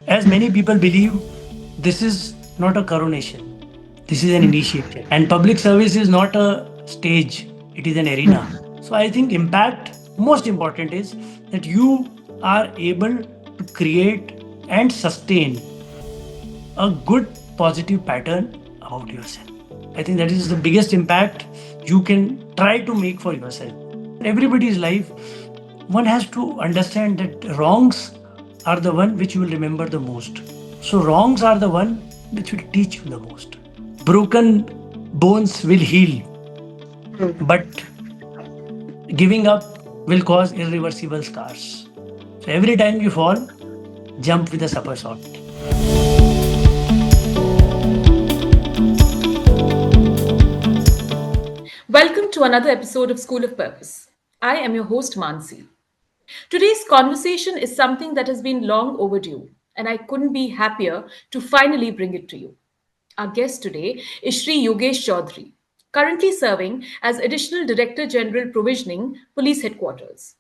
As many people believe, this is not a coronation, this is an initiation. And public service is not a stage, it is an arena. So I think impact, most important is that you are able to create and sustain a good positive pattern about yourself. I think that is the biggest impact you can try to make for yourself. Everybody's life, one has to understand that wrongs are the one which you will remember the most. So wrongs are the one which will teach you the most. Broken bones will heal, but giving up will cause irreversible scars. So every time you fall, jump with a supper shot. Welcome to another episode of School of Purpose. I am your host, Mansi. Today's conversation is something that has been long overdue, and I couldn't be happier to finally bring it to you. Our guest today is Shri Yogesh Choudhary, currently serving as Additional Director General Provisioning, Police Headquarters,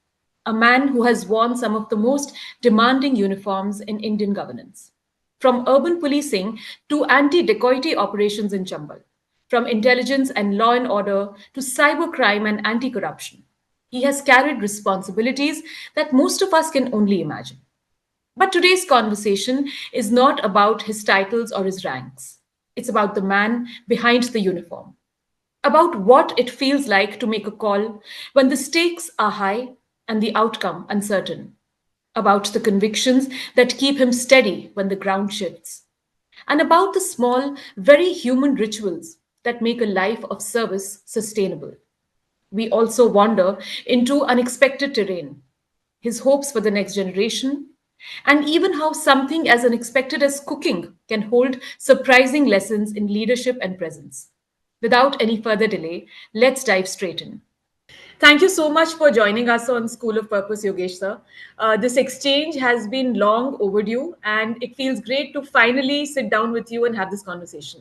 a man who has worn some of the most demanding uniforms in Indian governance. From urban policing to anti dacoity operations in Chambal, from intelligence and law and order to cybercrime and anti corruption. He has carried responsibilities that most of us can only imagine. But today's conversation is not about his titles or his ranks. It's about the man behind the uniform, about what it feels like to make a call when the stakes are high and the outcome uncertain, about the convictions that keep him steady when the ground shifts, and about the small, very human rituals that make a life of service sustainable. We also wander into unexpected terrain, his hopes for the next generation, and even how something as unexpected as cooking can hold surprising lessons in leadership and presence. Without any further delay, let's dive straight in. Thank you so much for joining us on School of Purpose, Yogesh sir. This exchange has been long overdue, and it feels great to finally sit down with you and have this conversation.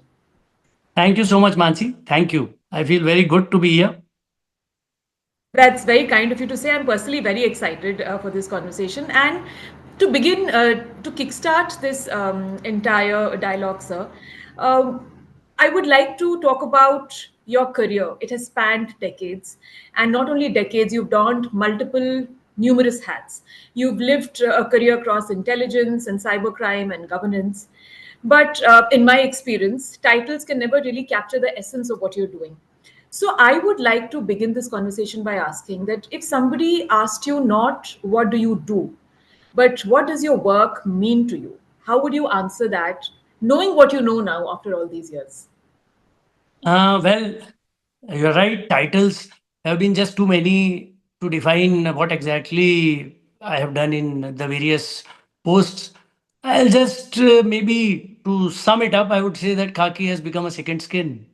Thank you so much, Mansi. Thank you. I feel very good to be here. That's very kind of you to say. I'm personally very excited for this conversation. And to begin, to kickstart this entire dialogue, sir, um, I would like to talk about your career. It has spanned decades. And not only decades, you've donned multiple, numerous hats. You've lived a career across intelligence and cybercrime and governance. But in my experience, titles can never really capture the essence of what you're doing. So I would like to begin this conversation by asking that if somebody asked you not what do you do, but what does your work mean to you, how would you answer that, knowing what you know now after all these years? Well, you're right. Titles have been just too many to define what exactly I have done in the various posts. I'll just maybe to sum it up, I would say that Khaki has become a second skin.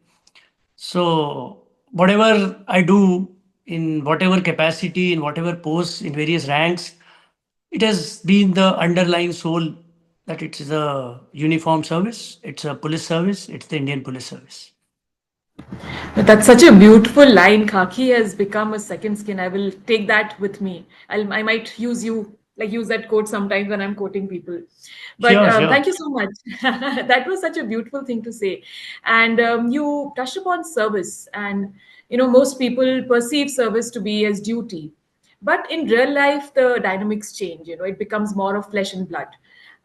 So, whatever I do in whatever capacity, in whatever posts, in various ranks, it has been the underlying soul that it is a uniform service, it's a police service, it's the Indian Police Service. That's such a beautiful line. Khaki has become a second skin. I will take that with me. I might use that quote sometimes when I'm quoting people. But Sure, sure. thank you so much. That was such a beautiful thing to say. And you touched upon service, and most people perceive service to be as duty, but in real life the dynamics change. It becomes more of flesh and blood,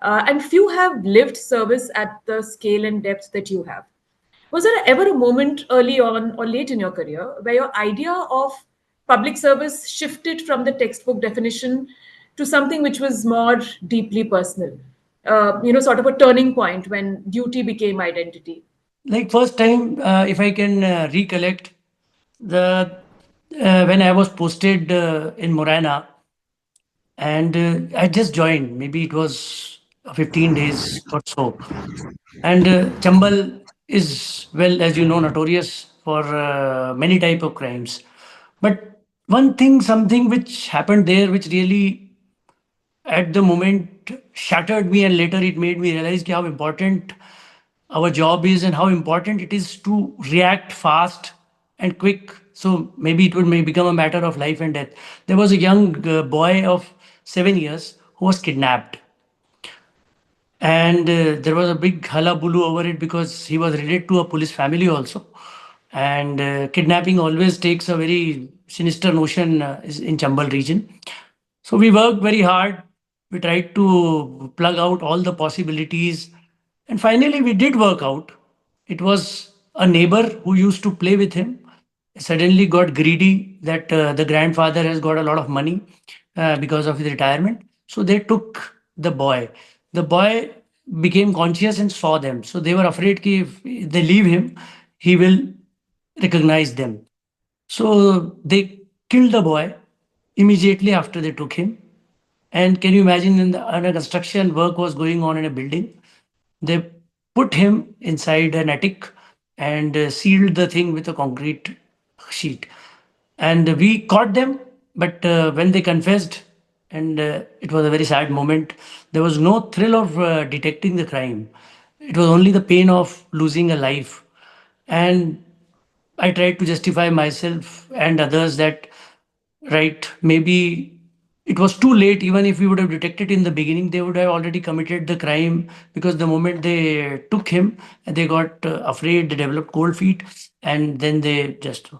and few have lived service at the scale and depth that you have. Was there ever a moment early on or late in your career where your idea of public service shifted from the textbook definition to something which was more deeply personal? Sort of a turning point when duty became identity. Like first time, if I can recollect, the when I was posted in Morena, and I just joined. Maybe it was 15 days or so. And Chambal is, well, as you know, notorious for many type of crimes. But one thing, something which happened there, which really at the moment shattered me, and later it made me realize how important our job is and how important it is to react fast and quick. So maybe it would may become a matter of life and death. There was a young boy of 7 years who was kidnapped. and there was a big hullabaloo over it because he was related to a police family also. And kidnapping always takes a very sinister notion in Chambal region. So we worked very hard. We tried to plug out all the possibilities. And finally, we did work out. It was a neighbor who used to play with him suddenly got greedy that the grandfather has got a lot of money because of his retirement. So they took the boy. The boy became conscious and saw them. So they were afraid that if they leave him, he will recognize them. So they killed the boy immediately after they took him. And can you imagine when a construction work was going on in a building? They put him inside an attic and sealed the thing with a concrete sheet. And we caught them, but when they confessed, and it was a very sad moment, there was no thrill of detecting the crime. It was only the pain of losing a life. And I tried to justify myself and others that, right, maybe it was too late. Even if we would have detected in the beginning, they would have already committed the crime because the moment they took him, they got afraid, they developed cold feet, and then they just.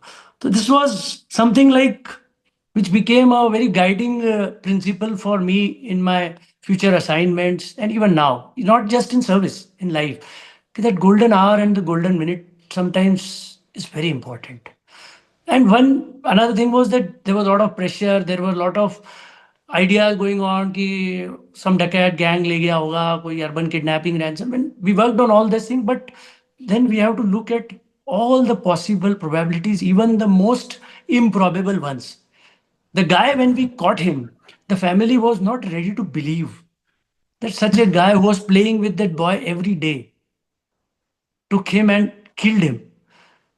So this was something like which became a very guiding principle for me in my future assignments and even now, not just in service, in life. That golden hour and the golden minute sometimes is very important. And one another thing was that there was a lot of pressure. There were a lot of ideas going on. Ki some dacoit gang le gaya hoga, koi urban kidnapping, ransom. And we worked on all this thing, but then we have to look at all the possible probabilities, even the most improbable ones. The guy, when we caught him, the family was not ready to believe that such a guy who was playing with that boy every day took him and killed him.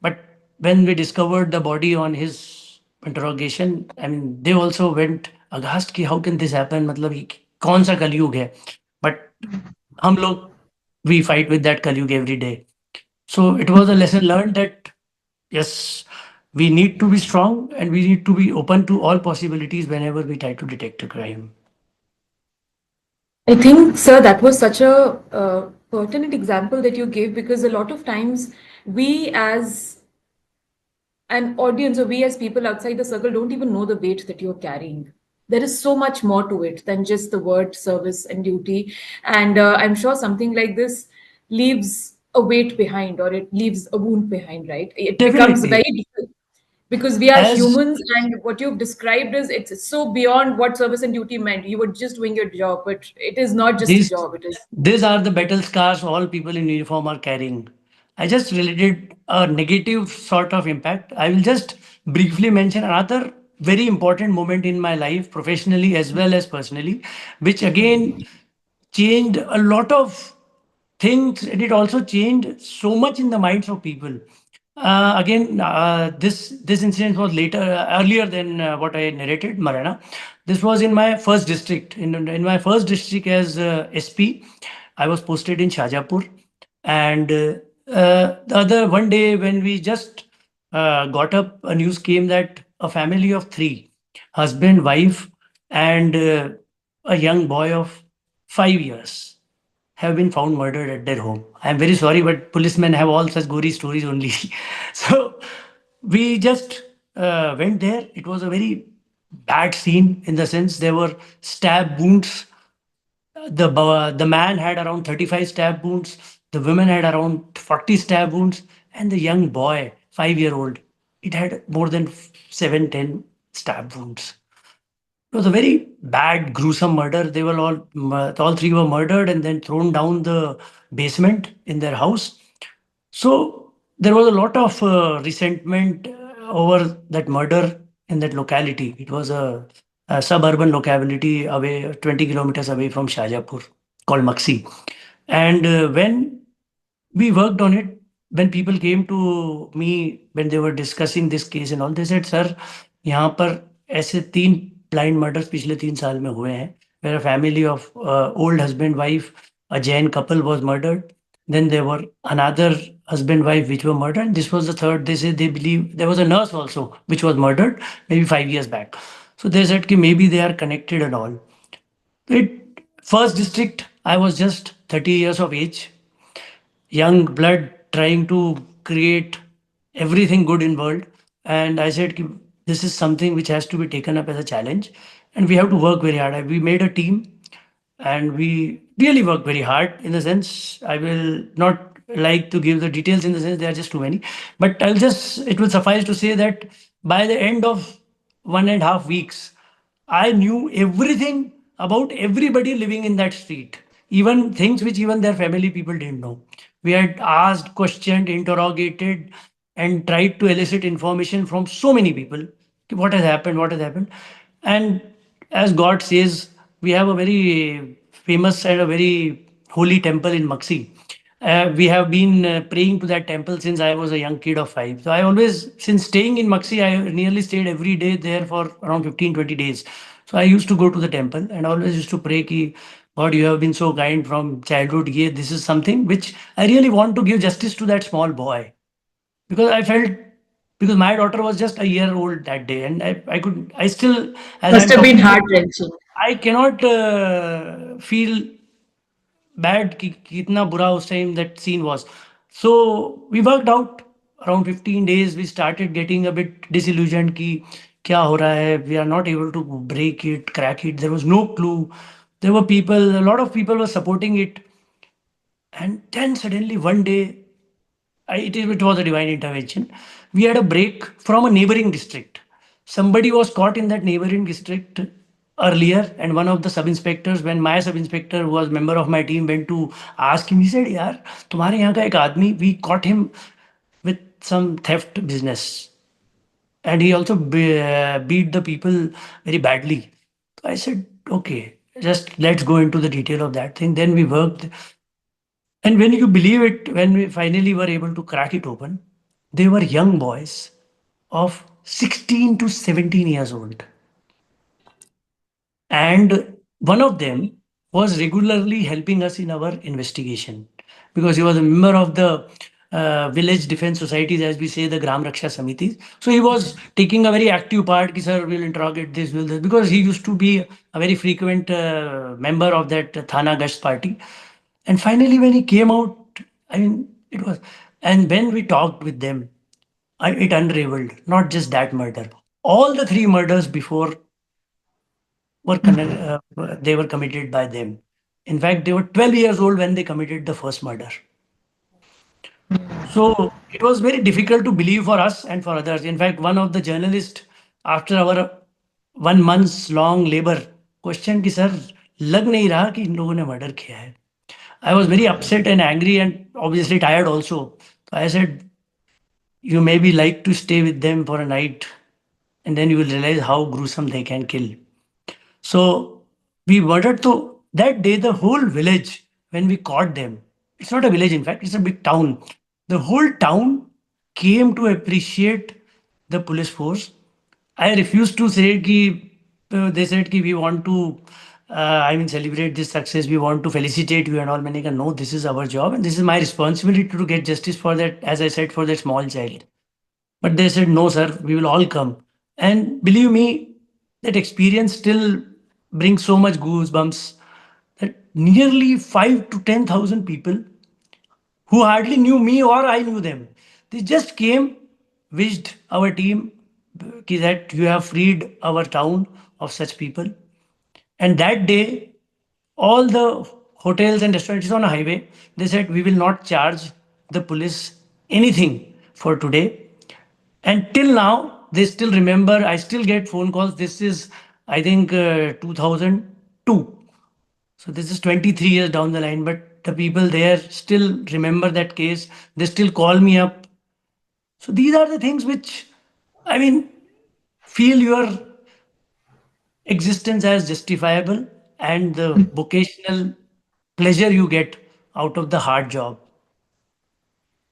But when we discovered the body on his interrogation, I mean, they also went aghast कि how can this happen? मतलब ये कौन सा कलयुग है? But हम लोग we fight with that कलयुग every day. So it was a lesson learned that yes, we need to be strong and we need to be open to all possibilities whenever we try to detect a crime. I think, sir, that was such a pertinent example that you gave, because a lot of times we as an audience, or we as people outside the circle, don't even know the weight that you're carrying. There is so much more to it than just the word service and duty. And I'm sure something like this leaves a weight behind, or it leaves a wound behind, right? It becomes very Definitely. difficult because we are As humans, and what you've described is, it's so beyond what service and duty meant. You were just doing your job, but it is not just a these job, it is. these are the battle scars all people in uniform are carrying. I just related a negative sort of impact. I will just briefly mention another very important moment in my life, professionally as well as personally, which again changed a lot of things, and it also changed so much in the minds of people. Again, this incident was later, earlier than what I narrated, Marana. This was in my first district. In my first district as SP, I was posted in Shajapur, and the other one day when we just got up, a news came that a family of three, husband, wife, and a young boy of 5 years have been found murdered at their home. I'm very sorry, but policemen have all such gory stories only. So we just went there. It was a very bad scene in the sense there were stab wounds. The man had around 35 stab wounds. The woman had around 40 stab wounds, and the young boy, 5 year old, it had more than 7, 10 stab wounds. It was a very bad, gruesome murder. They were all three were murdered and then thrown down the basement in their house. So there was a lot of resentment over that murder in that locality. It was a suburban locality away, 20 kilometers away from Shajapur, called Maksi. And when we worked on it, when people came to me when they were discussing this case and all, they said, "Sir, यहाँ पर ऐसे 3 blind murders पिछले 3 साल में हुए हैं, where a family of old husband wife, a Jain couple was murdered. Then there were another husband wife which were murdered. And this was the third. They say they believe there was a nurse also which was murdered maybe 5 years back. So they said कि maybe they are connected and all. It first district I was just 30 years of age, young blood trying to create everything good in world. And I said, "Ki, this is something which has to be taken up as a challenge and we have to work very hard." We made a team and we really worked very hard. In the sense, I will not like to give the details, in the sense there are just too many, but it will suffice to say that by the end of 1.5 weeks, I knew everything about everybody living in that street, even things which even their family people didn't know. We had asked, questioned, interrogated, and tried to elicit information from so many people. What has happened? What has happened? And as God says, we have a very famous and a very holy temple in Maxi. We have been praying to that temple since I was a young kid of 5. So I always, since staying in Maxi, I nearly stayed every day there for around 15-20 days. So I used to go to the temple and always used to pray ki, God, you have been so kind from childhood. Yeah, this is something which I really want to give justice to that small boy, because I felt, because my daughter was just a year old that day, and I still, as Must I'm have been talking, heart wrenching. I cannot feel bad कि कितना बुरा उस time that scene was. So we worked out around 15 days. We started getting a bit disillusioned कि क्या हो रहा है. We are not able to break it, crack it. There was no clue. There were people, a lot of people were supporting it. And then suddenly one day, it was a divine intervention. We had a break from a neighboring district. Somebody was caught in that neighboring district earlier, and one of the sub inspectors, when my sub inspector, who was member of my team, went to ask him, he said, "यार, तुम्हारे यहाँ का एक आदमी, we caught him with some theft business, and he also beat the people very badly." I said, "Okay, just let's go into the detail of that thing." Then we worked, and when you believe it, when we finally were able to crack it open, they were young boys of 16 to 17 years old. And one of them was regularly helping us in our investigation, because he was a member of the village defense societies, as we say, the Gram Raksha Samitis. So he was taking a very active part. Ki, sir, we'll interrogate this, will this, because he used to be a very frequent member of that Thana Gasht party. And finally, when he came out, I mean, it was, and when we talked with them, it unraveled. Not just that murder, all the three murders before they were committed by them. In fact, they were 12 years old when they committed the first murder. So it was very difficult to believe for us and for others. In fact, one of the journalists, after our 1 month's long labor, questioned कि sir, लग नहीं रहा कि इन लोगों ने murder किया है. I was very upset and angry and obviously tired also. So I said, you maybe like to stay with them for a night, and then you will realize how gruesome they can kill. So we wanted to, that day, the whole village, when we caught them, it's not a village, in fact, it's a big town. The whole town came to appreciate the police force. I refused to say कि they said कि we want to celebrate this success, we want to felicitate you and all. मैंने कहा no, this is our job and this is my responsibility to get justice for that, as I said, for that small child. But they said, no, sir, we will all come. And believe me, that experience still brings so much goosebumps that nearly 5 to 10,000 people who hardly knew me or I knew them, they just came, wished our team that you have freed our town of such people. And that day, all the hotels and restaurants on a highway, they said, we will not charge the police anything for today. And till now, they still remember. I still get phone calls. This is, I think, 2002. So this is 23 years down the line. But the people there still remember that case. They still call me up. So these are the things which, I mean, feel your existence as justifiable, and the vocational pleasure you get out of the hard job.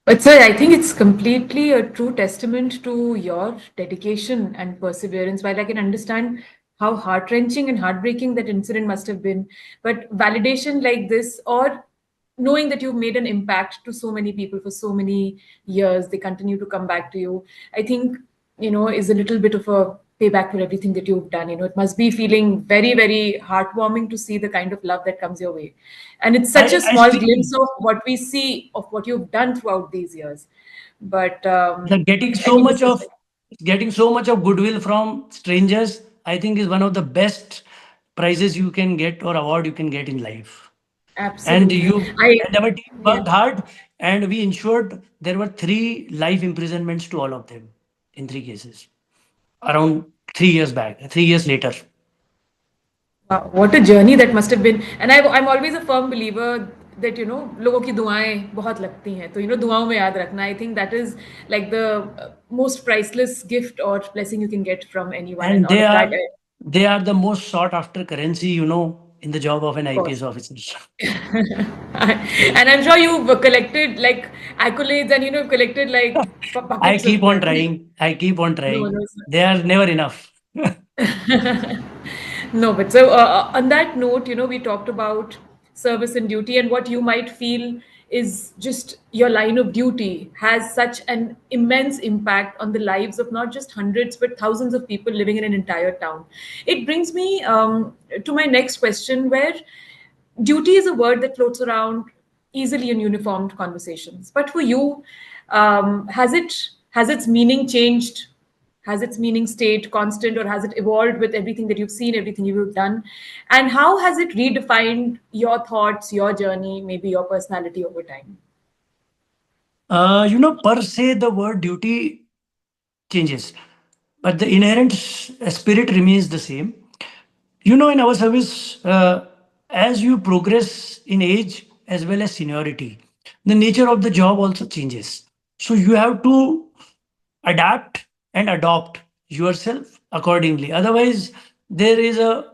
But sir, I think it's completely a true testament to your dedication and perseverance. While I can understand how heart-wrenching and heartbreaking that incident must have been, but validation like this, or knowing that you've made an impact to so many people for so many years, they continue to come back to you. I think, is a little bit of a pay back for everything that you've done. It must be feeling very, very heartwarming to see the kind of love that comes your way. And it's such a I small still glimpse of what we see of what you've done throughout these years. But the getting I so think much this is of getting so much of goodwill from strangers, I think is one of the best prizes you can get or award you can get in life. And absolutely. you I and our team Yeah. worked hard, and we ensured there were three life imprisonments to all of them in three cases around 3 years back, 3 years later. Wow, what a journey that must have been. And I'm always a firm believer that, लोगों की दुआएं बहुत लगती हैं. तो, दुआओं में याद रखना. I think that is like the most priceless gift or blessing you can get from anyone. And And all of that, they are the most sought after currency, in the job of an of IPS course. officer. And I'm sure you've collected like accolades and, collected like I buckets keep of on them. trying. I keep on No, trying. no, They are never enough. no, but so on that note, we talked about service and duty, and what you might feel is just your line of duty has such an immense impact on the lives of not just hundreds but thousands of people living in an entire town. It brings me to my next question, where duty is a word that floats around easily in uniformed conversations. But for you, has its meaning changed? Has its meaning stayed constant, or has it evolved with everything that you've seen, everything you've done? And how has it redefined your thoughts, your journey, maybe your personality over time? Per se, the word duty changes, but the inherent spirit remains the same. In our service, as you progress in age as well as seniority, the nature of the job also changes. So you have to adapt and adopt yourself accordingly. Otherwise, there is a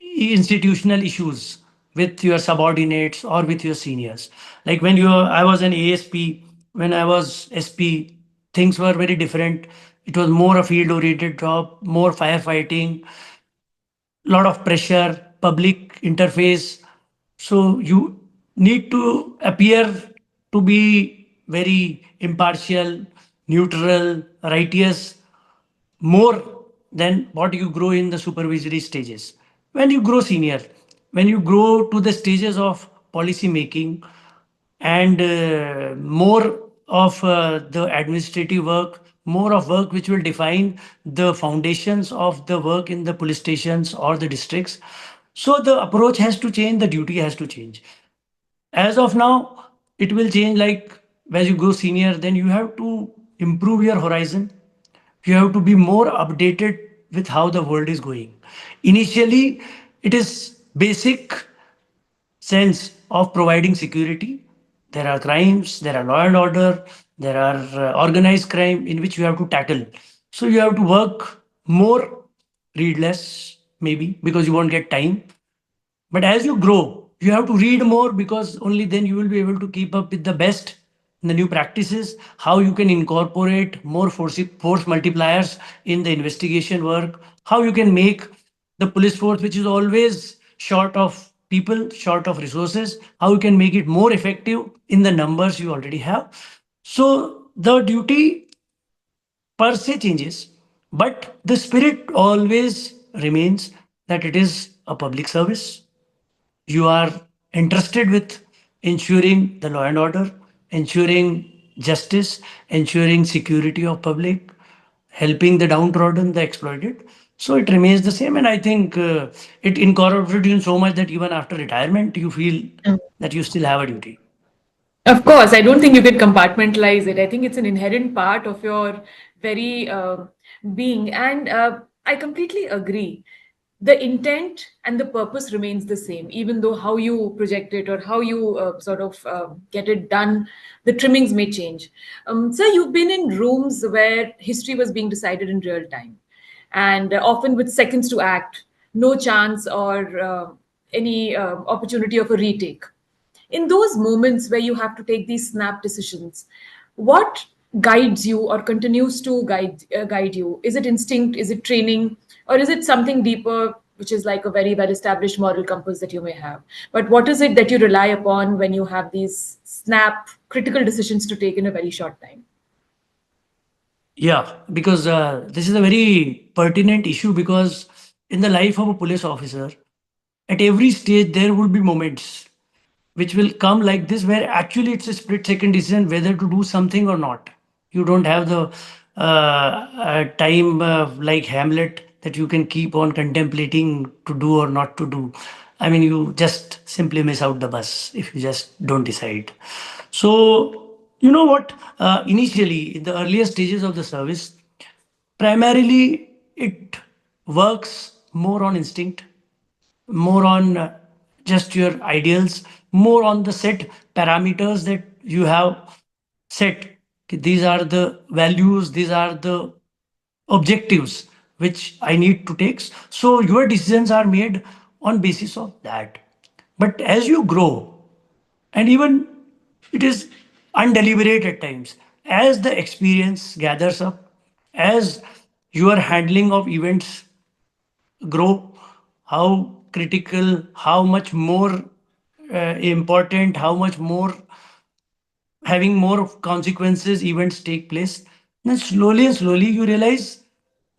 institutional issues with your subordinates or with your seniors. Like when I was an ASP, when I was SP, things were very different. It was more a field oriented job, more firefighting, lot of pressure, public interface. So you need to appear to be very impartial, neutral, righteous, more than what you grow in the supervisory stages. When you grow senior, when you grow to the stages of policy making and more of the administrative work, more of work which will define the foundations of the work in the police stations or the districts. So the approach has to change, the duty has to change. As of now, it will change like as you grow senior, then you have to improve your horizon. You have to be more updated with how the world is going. Initially, it is basic sense of providing security. There are crimes, there are law and order, there are organized crime in which you have to tackle. So you have to work more, read less, maybe because you won't get time. But as you grow, you have to read more because only then you will be able to keep up with the best, the new practices, how you can incorporate more force multipliers in the investigation work, how you can make the police force, which is always short of people, short of resources, how you can make it more effective in the numbers you already have. So the duty per se changes, but the spirit always remains that it is a public service. You are interested with ensuring the law and order, ensuring justice, ensuring security of public, helping the downtrodden, the exploited. So it remains the same, and I think it incorporated you so much that even after retirement, you feel that you still have a duty. Of course, I don't think you can compartmentalize it. I think it's an inherent part of your very being. And I completely agree. The intent and the purpose remains the same, even though how you project it or how you sort of get it done, the trimmings may change. Sir, you've been in rooms where history was being decided in real time, and often with seconds to act, no chance or any opportunity of a retake. In those moments where you have to take these snap decisions, what guides you or continues to guide you? Is it instinct, is it training, or is it something deeper, which is like a very well established moral compass that you may have? But what is it that you rely upon when you have these snap critical decisions to take in a very short time? Yeah, because this is a very pertinent issue because in the life of a police officer, at every stage there will be moments which will come like this where actually it's a split second decision whether to do something or not. You don't have the time like Hamlet that you can keep on contemplating to do or not to do. I mean, you just simply miss out the bus if you just don't decide. So, you know what? Initially, in the earlier stages of the service, primarily it works more on instinct, more on just your ideals, more on the set parameters that you have set. Okay, these are the values, these are the objectives which I need to take. So your decisions are made on basis of that. But as you grow, and even it is undeliberate at times, as the experience gathers up, as your handling of events grow, how critical, how much more important, how much more having more consequences events take place, then slowly and slowly you realize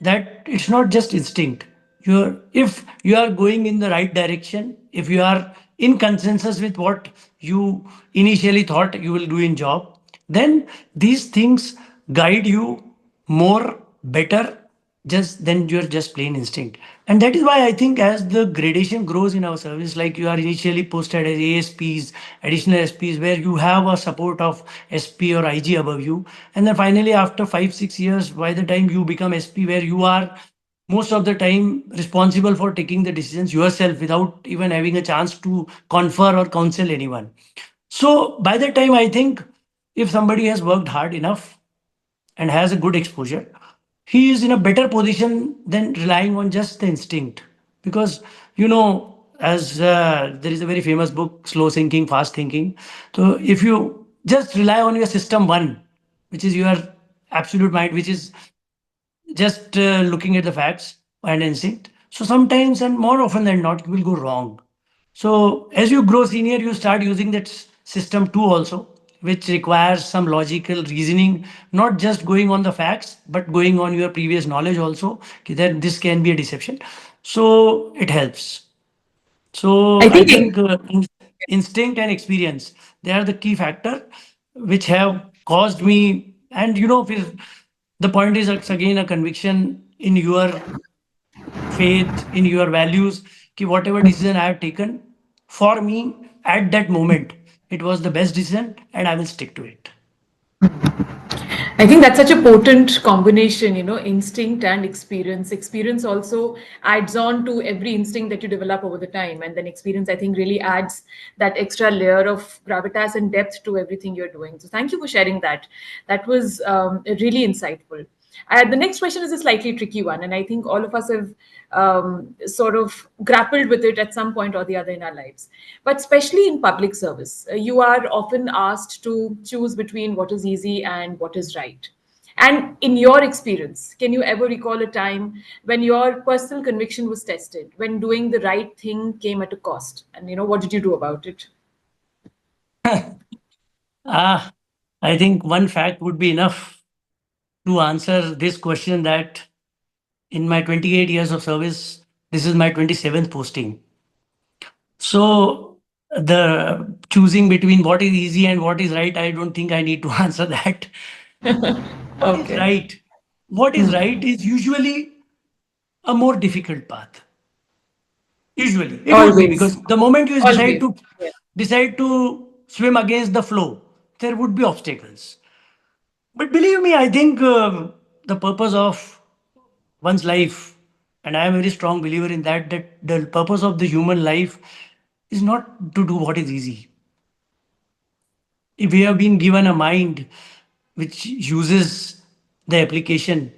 that it's not just instinct. You're if you are going in the right direction, if you are in consensus with what you initially thought you will do in job, then these things guide you more better just then you're just plain instinct. And that is why I think as the gradation grows in our service, like you are initially posted as ASPs, additional SPs, where you have a support of SP or IG above you, and then finally after 5 6 years, by the time you become SP, where you are most of the time responsible for taking the decisions yourself without even having a chance to confer or counsel anyone. So by the time I think if somebody has worked hard enough and has a good exposure, he is in a better position than relying on just the instinct. Because, you know, as there is a very famous book, Slow Thinking, Fast Thinking. So if you just rely on your system one, which is your absolute mind, which is just looking at the facts and instinct. So sometimes and more often than not, you will go wrong. So as you grow senior, you start using that system two also, which requires some logical reasoning, not just going on the facts, but going on your previous knowledge also, that this can be a deception. So it helps. I So I think think instinct and experience, they are the key factor which have caused me. And you know, the point is it's again a conviction in your faith, in your values. Ki whatever decision I have taken for me at that moment, it was the best decision, and I will stick to it. I think that's such a potent combination, instinct and experience. Experience also adds on to every instinct that you develop over the time. And then experience, I think, really adds that extra layer of gravitas and depth to everything you're doing. So thank you for sharing that. That was really insightful. The next question is a slightly tricky one, and I think all of us have sort of grappled with it at some point or the other in our lives. But especially in public service, you are often asked to choose between what is easy and what is right. And in your experience, can you ever recall a time when your personal conviction was tested, when doing the right thing came at a cost? And what did you do about it? Ah, I think one fact would be enough to answer this question that in my 28 years of service, this is my 27th posting. So the choosing between what is easy and what is right, I don't think I need to answer that. What is Okay. right? What is right is usually a more difficult path. Usually, it would be Always. because the moment you Always. Yeah. decide to swim against the flow, there would be obstacles. But believe me, I think the purpose of one's life, and I am a very strong believer in that, that the purpose of the human life is not to do what is easy. If we have been given a mind which uses the application,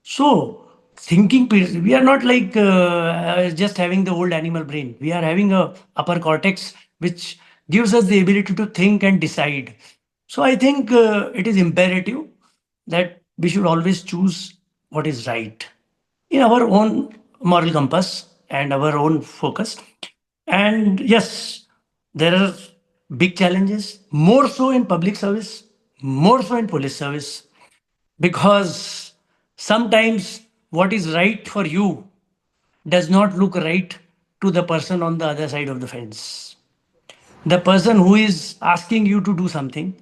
so thinking, we are not like just having the old animal brain. We are having a upper cortex which gives us the ability to think and decide. So I think it is imperative that we should always choose what is right in our own moral compass and our own focus. And yes, there are big challenges, more so in public service, more so in police service. because sometimes what is right for you does not look right to the person on the other side of the fence. The person who is asking you to do something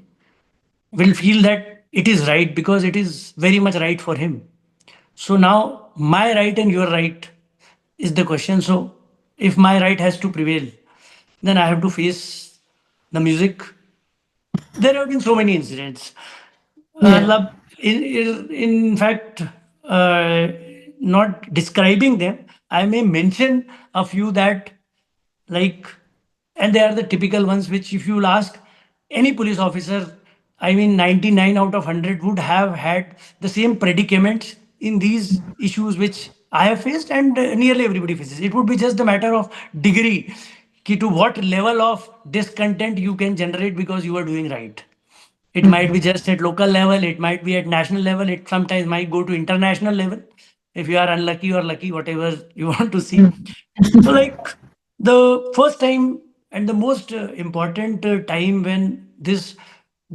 will feel that it is right because it is very much right for him. So now my right and your right is the question. So if my right has to prevail, then I have to face the music. There have been so many incidents. Yeah. In fact, uh, not describing them, I may mention a few that, like, and they are the typical ones which, if you'll ask any police officer, I mean, 99 out of 100 would have had the same predicaments in these issues which I have faced, and nearly everybody faces. It would be just a matter of degree, ki to what level of discontent you can generate because you are doing right. It might be just at local level, it might be at national level, it sometimes might go to international level. If you are unlucky or lucky, whatever you want to see. So, like, the first time and the most important time when this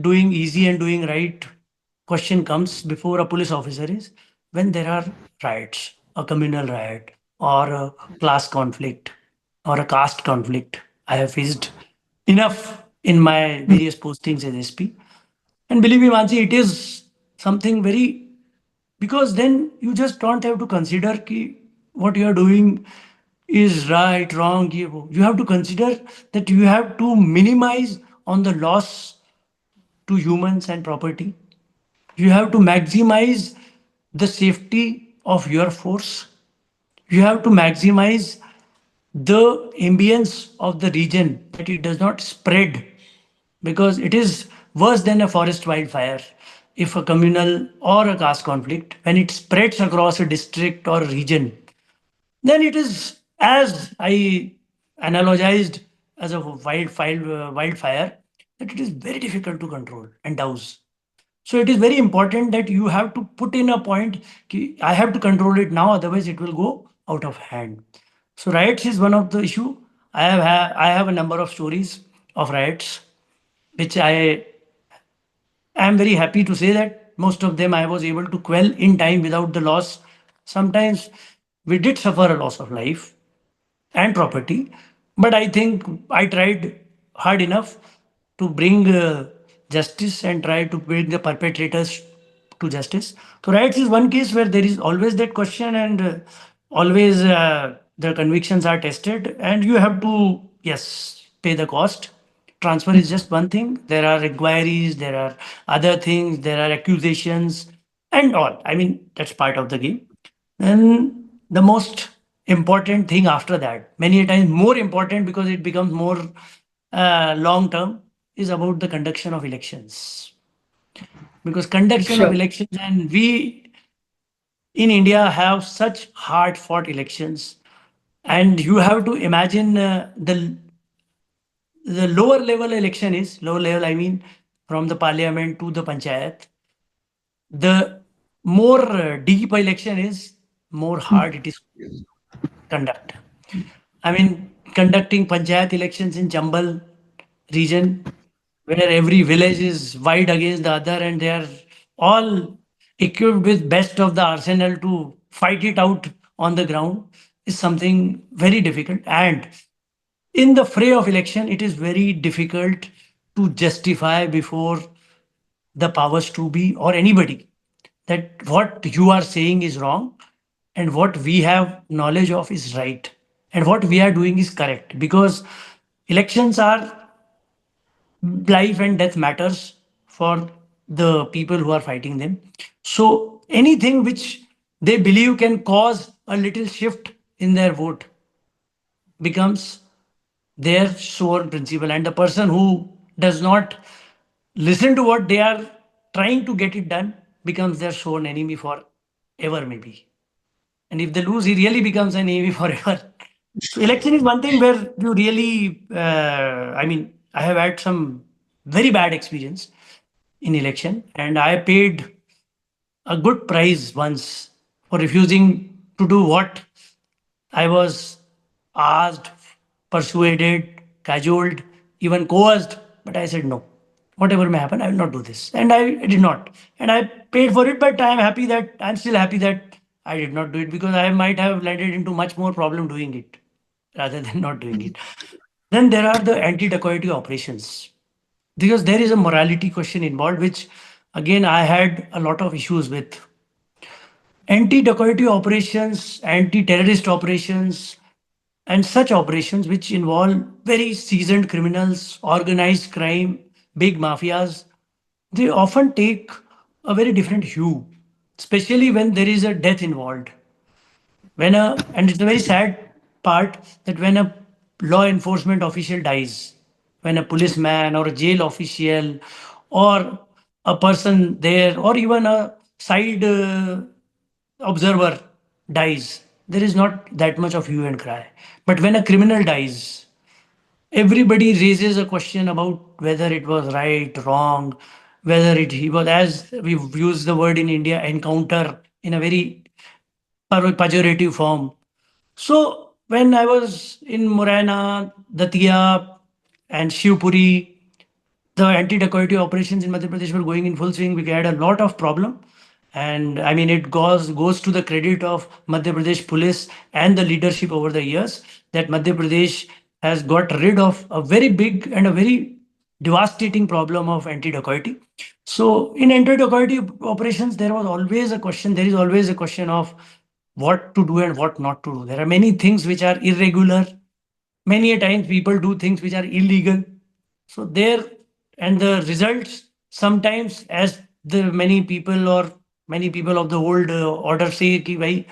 doing easy and doing right question comes before a police officer is when there are riots, a communal riot, or a class conflict, or a caste conflict. I have faced enough in my various postings as SP. And believe me, Mansi, it is something very, because then you just don't have to consider ki what you are doing is right, wrong. You have to consider that you have to minimize on the loss to humans and property. You have to maximize the safety of your force. You have to maximize the ambience of the region, that it does not spread, because it is worse than a forest wildfire. If a communal or a caste conflict, when it spreads across a district or a region, then it is, as I analogized, as a wildfire, that it is very difficult to control and douse. So it is very important that you have to put in a point, ki, I have to control it now, otherwise it will go out of hand. So riots is one of the issue. I have a number of stories of riots, which I am very happy to say that most of them I was able to quell in time without the loss. Sometimes we did suffer a loss of life and property, but I think I tried hard enough to bring justice and try to bring the perpetrators to justice. So riots is one case where there is always that question, and always the convictions are tested, and you have to, yes, pay the cost. Transfer is just one thing. There are inquiries, there are other things, there are accusations, and all. I mean, that's part of the game. Then the most important thing after that, many a times more important because it becomes more long term, is about the conduction of elections. Because conduction of Sure. elections, and we in India have such hard fought elections, and you have to imagine the lower level election is lower level. I mean, from the parliament to the panchayat, the more deep election is, more hard it is conduct. I mean, conducting panchayat elections in Chambal region, where every village is wide against the other, and they are all equipped with best of the arsenal to fight it out on the ground, is something very difficult. And in the fray of election, it is very difficult to justify before the powers to be or anybody that what you are saying is wrong and what we have knowledge of is right and what we are doing is correct, because elections are life and death matters for the people who are fighting them. So anything which they believe can cause a little shift in their vote becomes their sworn principle, and the person who does not listen to what they are trying to get it done becomes their sworn enemy for ever, maybe. And if they lose, he really becomes an enemy forever. So election is one thing where you really, I mean, I have had some very bad experience in election, and I paid a good price once for refusing to do what I was asked, persuaded, cajoled, even coerced, but I said no. Whatever may happen, I will not do this. And I did not. And I paid for it, but I'm still happy that I did not do it, because I might have landed into much more problem doing it rather than not doing it. Then there are the anti-dacoity operations, because there is a morality question involved, which again I had a lot of issues with. Anti-dacoity operations, anti-terrorist operations, and such operations which involve very seasoned criminals, organized crime, big mafias, they often take a very different hue, especially when there is a death involved. And it's a very sad part that when a law enforcement official dies, when a policeman or a jail official or a person there or even a side observer dies, there is not that much of hue and cry. But when a criminal dies, everybody raises a question about whether it was right, wrong, whether he was, as we've used the word in India, encounter in a very pejorative form. So when I was in Morena, Datia, and Shivpuri, the anti-dacoity operations in Madhya Pradesh were going in full swing. We had a lot of problem, and I mean it goes to the credit of Madhya Pradesh police and the leadership over the years, that Madhya Pradesh has got rid of a very big and a very devastating problem of anti-dacoity. So in anti-dacoity operations, there was always a question. There is always a question of what to do and what not to do. There are many things which are irregular. Many a times people do things which are illegal. So there, and the results sometimes, as the many people of the old order say, ki bhai,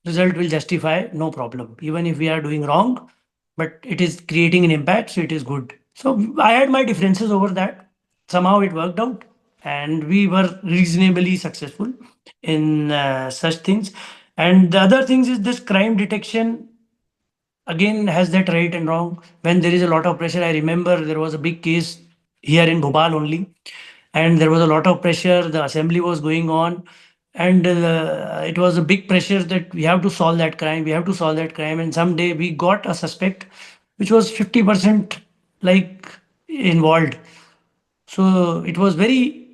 result will justify, no problem. Even if we are doing wrong, but it is creating an impact, so it is good. So I had my differences over that. Somehow it worked out, and we were reasonably successful in such things. And the other things is this crime detection again has that right and wrong. When there is a lot of pressure, I remember there was a big case here in Bhopal only, and there was a lot of pressure. The assembly was going on, and it was a big pressure that we have to solve that crime. We have to solve that crime. And someday we got a suspect, which was 50% like involved. So it was very,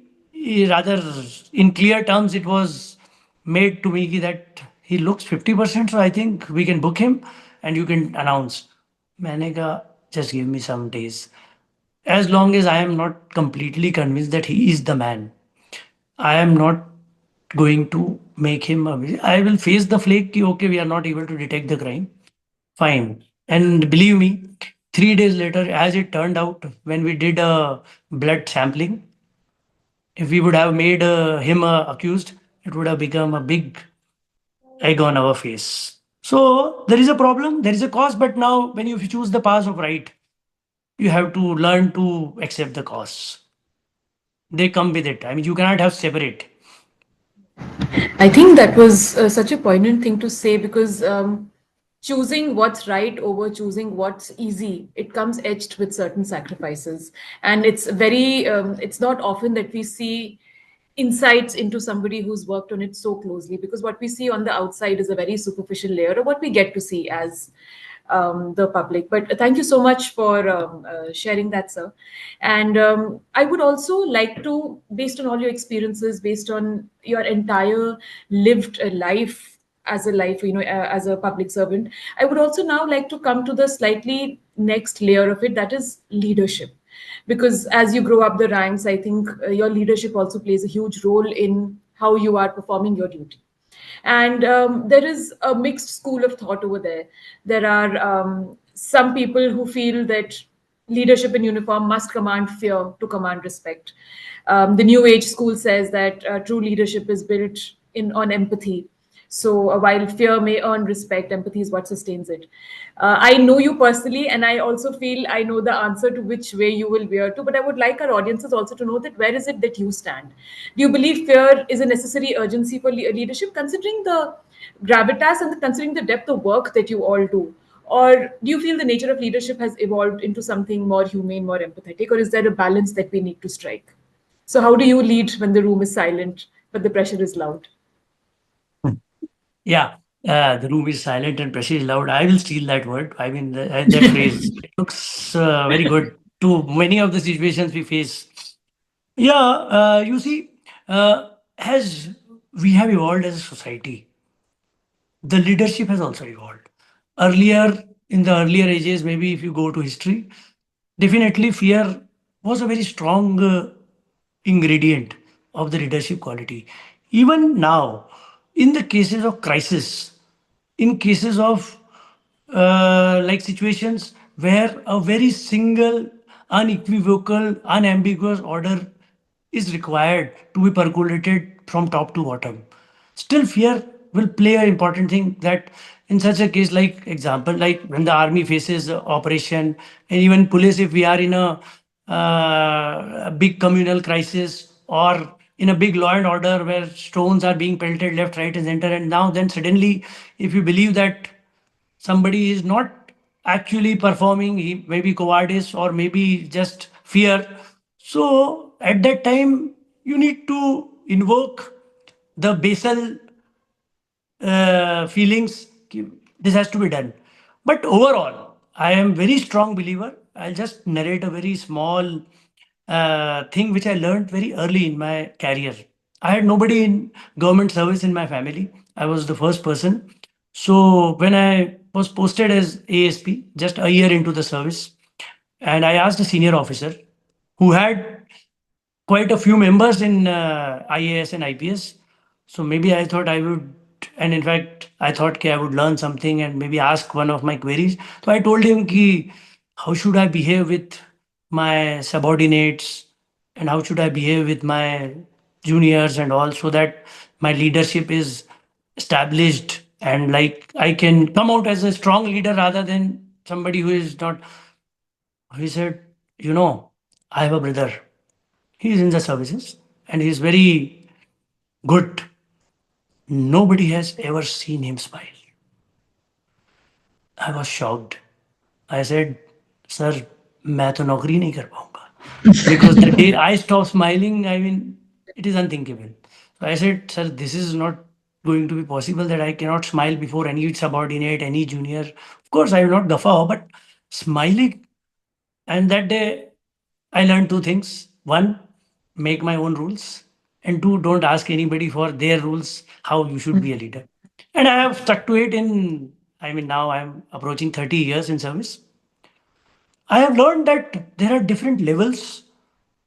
rather in clear terms, it was made to me that he looks 50%. So I think we can book him and you can announce. मैंने कहा, just give me some days. As long as I am not completely convinced that he is the man, I am not going to make him. I will face the flake. Ki, okay, we are not able to detect the crime. Fine. And believe me, 3 days later, as it turned out, when we did a blood sampling, if we would have made him accused, it would have become a big egg on our face. So there is a problem, there is a cause, but now when you choose the path of right, you have to learn to accept the costs. They come with it. I mean, you cannot have separate. I think that was such a poignant thing to say because choosing what's right over choosing what's easy, it comes etched with certain sacrifices. And it's not often that we see insights into somebody who's worked on it so closely because what we see on the outside is a very superficial layer of what we get to see as the public. But thank you so much for sharing that, sir. And I would also like to, based on all your experiences, based on your entire lived life as a life, as a public servant, I would also now like to come to the slightly next layer of it, that is leadership. Because as you grow up the ranks, I think your leadership also plays a huge role in how you are performing your duty. And there is a mixed school of thought over there. There are some people who feel that leadership in uniform must command fear to command respect. The new age school says that true leadership is built in on empathy. So while fear may earn respect, empathy is what sustains it. I know you personally, and I also feel I know the answer to which way you will veer to. But I would like our audiences also to know that where is it that you stand? Do you believe fear is a necessary urgency for leadership, considering the gravitas and considering the depth of work that you all do? Or do you feel the nature of leadership has evolved into something more humane, more empathetic, or is there a balance that we need to strike? So, how do you lead when the room is silent but the pressure is loud? Yeah, the room is silent and pressure is loud. I will steal that word. I mean, that phrase. It looks very good to many of the situations we face. Yeah, you see, as we have evolved as a society, the leadership has also evolved. Earlier, in the earlier ages, maybe if you go to history, definitely fear was a very strong ingredient of the leadership quality. Even now, in the cases of crisis, in cases of like situations where a very single, unequivocal, unambiguous order is required to be percolated from top to bottom. Still, fear will play an important thing that in such a case, like example, like when the army faces a operation, and even police, if we are in a big communal crisis or in a big law and order where stones are being pelted left, right, and center, and now then suddenly, if you believe that somebody is not actually performing, he may be cowardice or maybe just fear. So at that time, you need to invoke the basal feelings. This has to be done. But overall, I am very strong believer. I'll just narrate a very small thing which I learned very early in my career. I had nobody in government service in my family. I was the first person. So when I was posted as ASP, just a year into the service, and I asked a senior officer who had quite a few members in IAS and IPS. So maybe I thought I would, and in fact, I thought I would learn something and maybe ask one of my queries. So I told him ki, how should I behave with my subordinates and how should I behave with my juniors and all so that my leadership is established and like I can come out as a strong leader rather than somebody who is not. He said, I have a brother. He is in the services and he is very good. Nobody has ever seen him smile. I was shocked. I said, Sir, मैं तो नौकरी नहीं कर पाऊंगा. Because the day I stop smiling, I mean, it is unthinkable. So I said, Sir, this is not going to be possible that I cannot smile before any subordinate, any junior. Of course, I will not guffaw, but smiling. And that day, I learned two things. One, make my own rules. And two, don't ask anybody for their rules, how you should be a leader. And I have stuck to it I mean, now I'm approaching 30 years in service. I have learned that there are different levels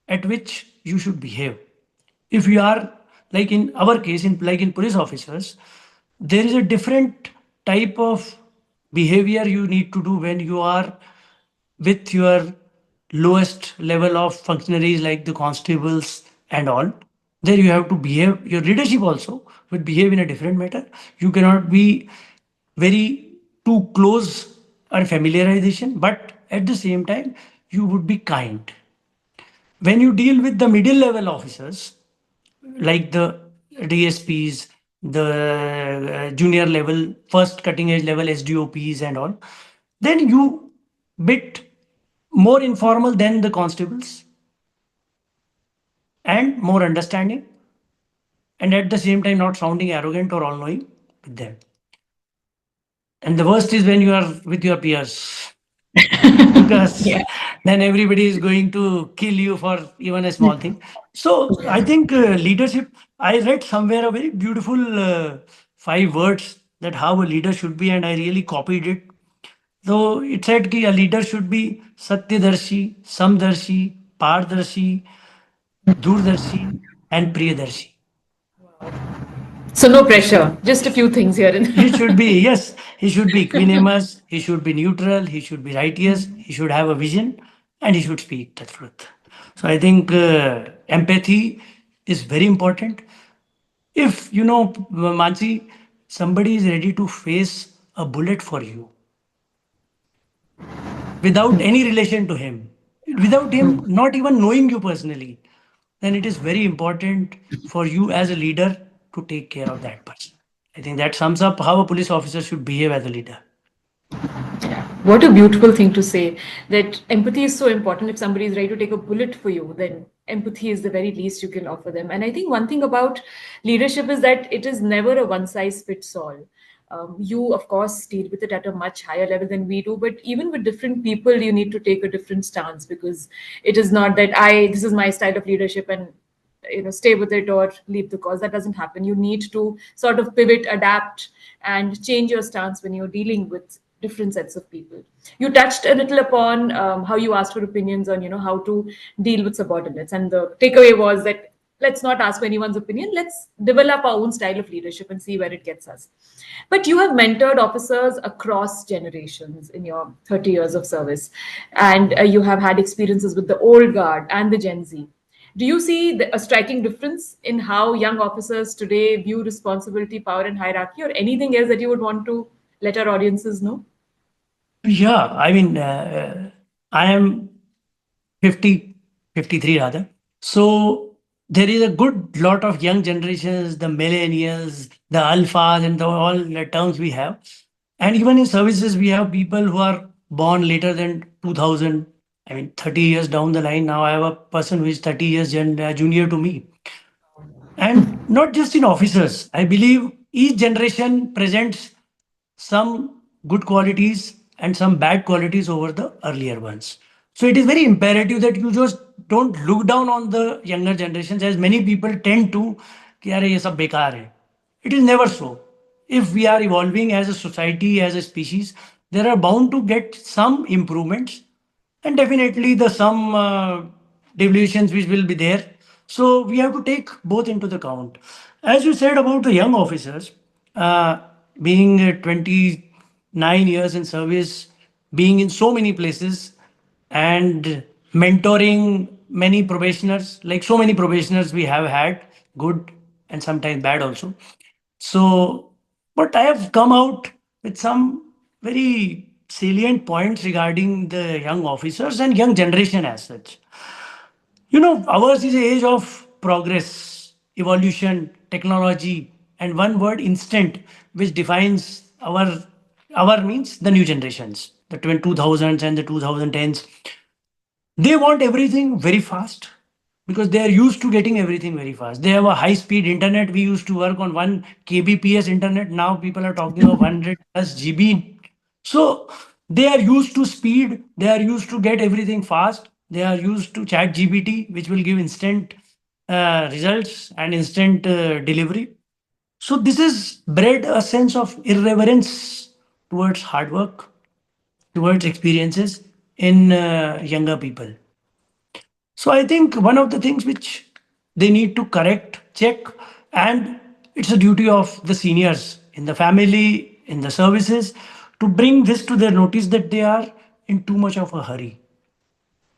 at which you should behave. If you are, like in our case, like in police officers, there is a different type of behavior you need to do when you are with your lowest level of functionaries like the constables and all. There you have to behave, your leadership also will behave in a different manner. You cannot be very too close or familiarization, but at the same time, you would be kind. When you deal with the middle level officers, like the DSPs, the junior level, first cutting edge level SDOPs and all, then you bit more informal than the constables and more understanding and at the same time not sounding arrogant or all knowing with them. And the worst is when you are with your peers because Yeah. then everybody is going to kill you for even a small thing. So I think leadership, I read somewhere a very beautiful five words that how a leader should be, and I really copied it. So it said कि a leader should be Satyadarshi, Samdarshi, Pardarshi, Durdarshi, and Priyadarshi. So no pressure, just a few things here and He should be, yes, he should be equanimous, he should be neutral, he should be righteous, he should have a vision, and he should speak the truth. So I think empathy is very important. If, Mansi, somebody is ready to face a bullet for you without any relation to him, without him not even knowing you personally, then it is very important for you as a leader to take care of that person. I think that sums up how a police officer should behave as a leader. yeah. What a beautiful thing to say that empathy is so important. If somebody is ready to take a bullet for you, then empathy is the very least you can offer them. And I think one thing about leadership is that it is never a one size fits all. You, of course, deal with it at a much higher level than we do, but even with different people, you need to take a different stance, because it is not that this is my style of leadership and stay with it or leave the cause. That doesn't happen. You need to sort of pivot, adapt, and change your stance when you're dealing with different sets of people. You touched a little upon how you asked for opinions on how to deal with subordinates, and the takeaway was that let's not ask for anyone's opinion. Let's develop our own style of leadership and see where it gets us. But you have mentored officers across generations in your 30 years of service, and you have had experiences with the old guard and the Gen Z. Do you see a striking difference in how young officers today view responsibility, power, and hierarchy, or anything else that you would want to let our audiences know? Yeah, I mean, I am 50, 53 rather. So there is a good lot of young generations, the millennials, the alphas, and all the terms we have. And even in services, we have people who are born later than 2000. I mean, 30 years down the line. Now I have a person who is 30 years junior to me. And not just in officers. I believe each generation presents some good qualities and some bad qualities over the earlier ones. So it is very imperative that you just don't look down on the younger generations, as many people tend to कि अरे ये सब बेकार है. It is never so. If we are evolving as a society, as a species, there are bound to get some improvements, and definitely the some deviations which will be there. So we have to take both into the count. As you said about the young officers, uh, being 29 years in service, being in so many places, and mentoring many probationers, like so many probationers we have had, good and sometimes bad also. So, but I have come out with some very salient points regarding the young officers and young generation as such. You know, ours is an age of progress, evolution, technology, and one word instant, which defines our means the new generations, the 2000s and the 2010s. They want everything very fast because they are used to getting everything very fast. They have a high speed internet. We used to work on 1 kbps internet. Now people are talking of 100 plus GB. So they are used to speed. They are used to get everything fast. They are used to chat GBT, which will give instant results and instant delivery. So this has bred a sense of irreverence towards hard work, towards experiences in younger people. So I think one of the things which they need to correct, check, and it's a duty of the seniors in the family, in the services, to bring this to their notice that they are in too much of a hurry.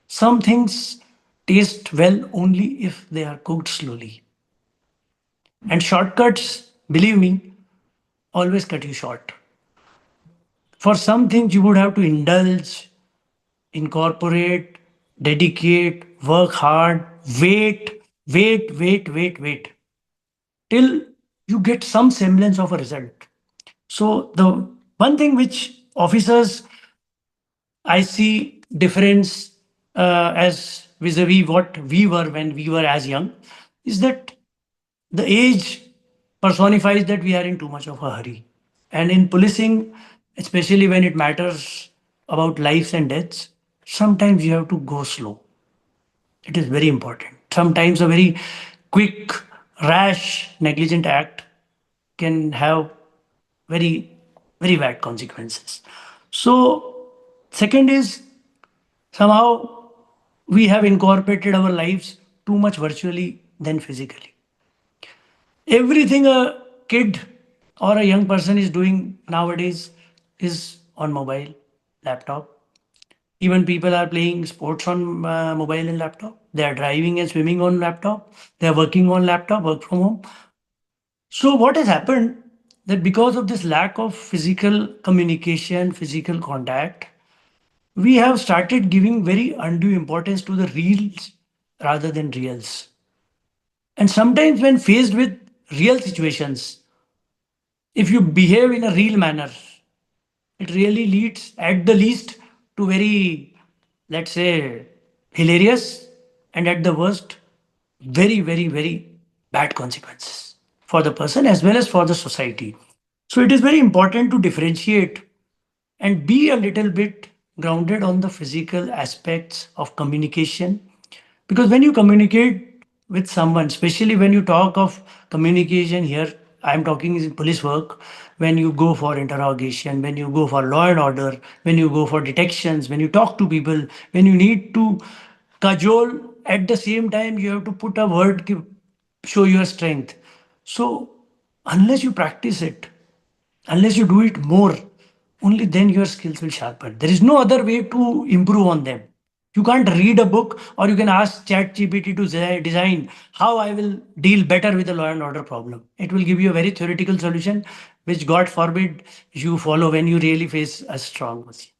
Some things taste well only if they are cooked slowly. And shortcuts, believe me, always cut you short. For some things, you would have to indulge, incorporate, dedicate, work hard, wait till you get some semblance of a result. So the one thing which officers I see difference as vis-a-vis what we were when we were as young is that the age personifies that we are in too much of a hurry. And in policing, especially when it matters about lives and deaths, sometimes you have to go slow. It is very important. Sometimes a very quick, rash, negligent act can have very, very bad consequences. So, second is somehow we have incorporated our lives too much virtually than physically. Everything a kid or a young person is doing nowadays is on mobile, laptop. Even people are playing sports on mobile and laptop. They are driving and swimming on laptop. They are working on laptop, work from home. So what has happened that because of this lack of physical communication, physical contact, we have started giving very undue importance to the reels rather than reals. And sometimes when faced with real situations, if you behave in a real manner, it really leads at the least to very, let's say, hilarious, and at the worst, very bad consequences for the person as well as for the society. So it is very important to differentiate and be a little bit grounded on the physical aspects of communication. Because when you communicate with someone, especially when you talk of communication here, I'm talking is police work, when you go for interrogation, when you go for law and order, when you go for detections, when you talk to people, when you need to cajole, at the same time, you have to put a word, show your strength. So, unless you practice it, unless you do it more, only then your skills will sharpen. There is no other way to improve on them. You can't read a book or you can ask ChatGPT to design how I will deal better with a law and order problem. It will give you a very theoretical solution, which God forbid you follow when you really face a strong machine.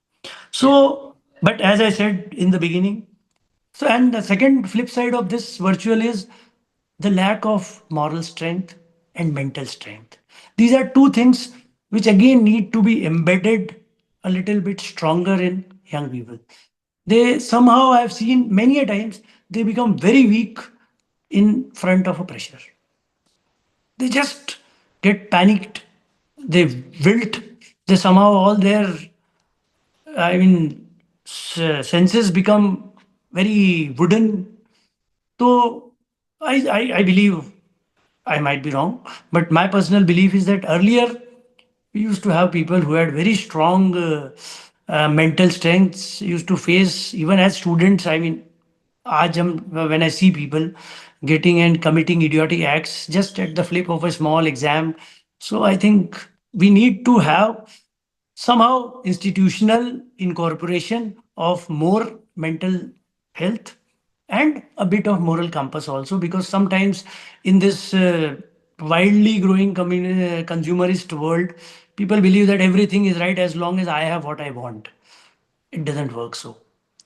So, but as I said in the beginning, so, and the second flip side of this virtual is the lack of moral strength and mental strength. These are two things which again need to be embedded a little bit stronger in young people. They somehow, I've seen many a times, they become very weak in front of a pressure. They just get panicked, they wilt, they somehow all their, I mean, senses become very wooden. So I believe I might be wrong, but my personal belief is that earlier we used to have people who had very strong mental strengths, used to face even as students. I mean, when I see people getting and committing idiotic acts just at the flip of a small exam, so I think we need to have somehow institutional incorporation of more mental health and a bit of moral compass also, because sometimes in this wildly growing consumerist world, people believe that everything is right as long as I have what I want. It doesn't work so.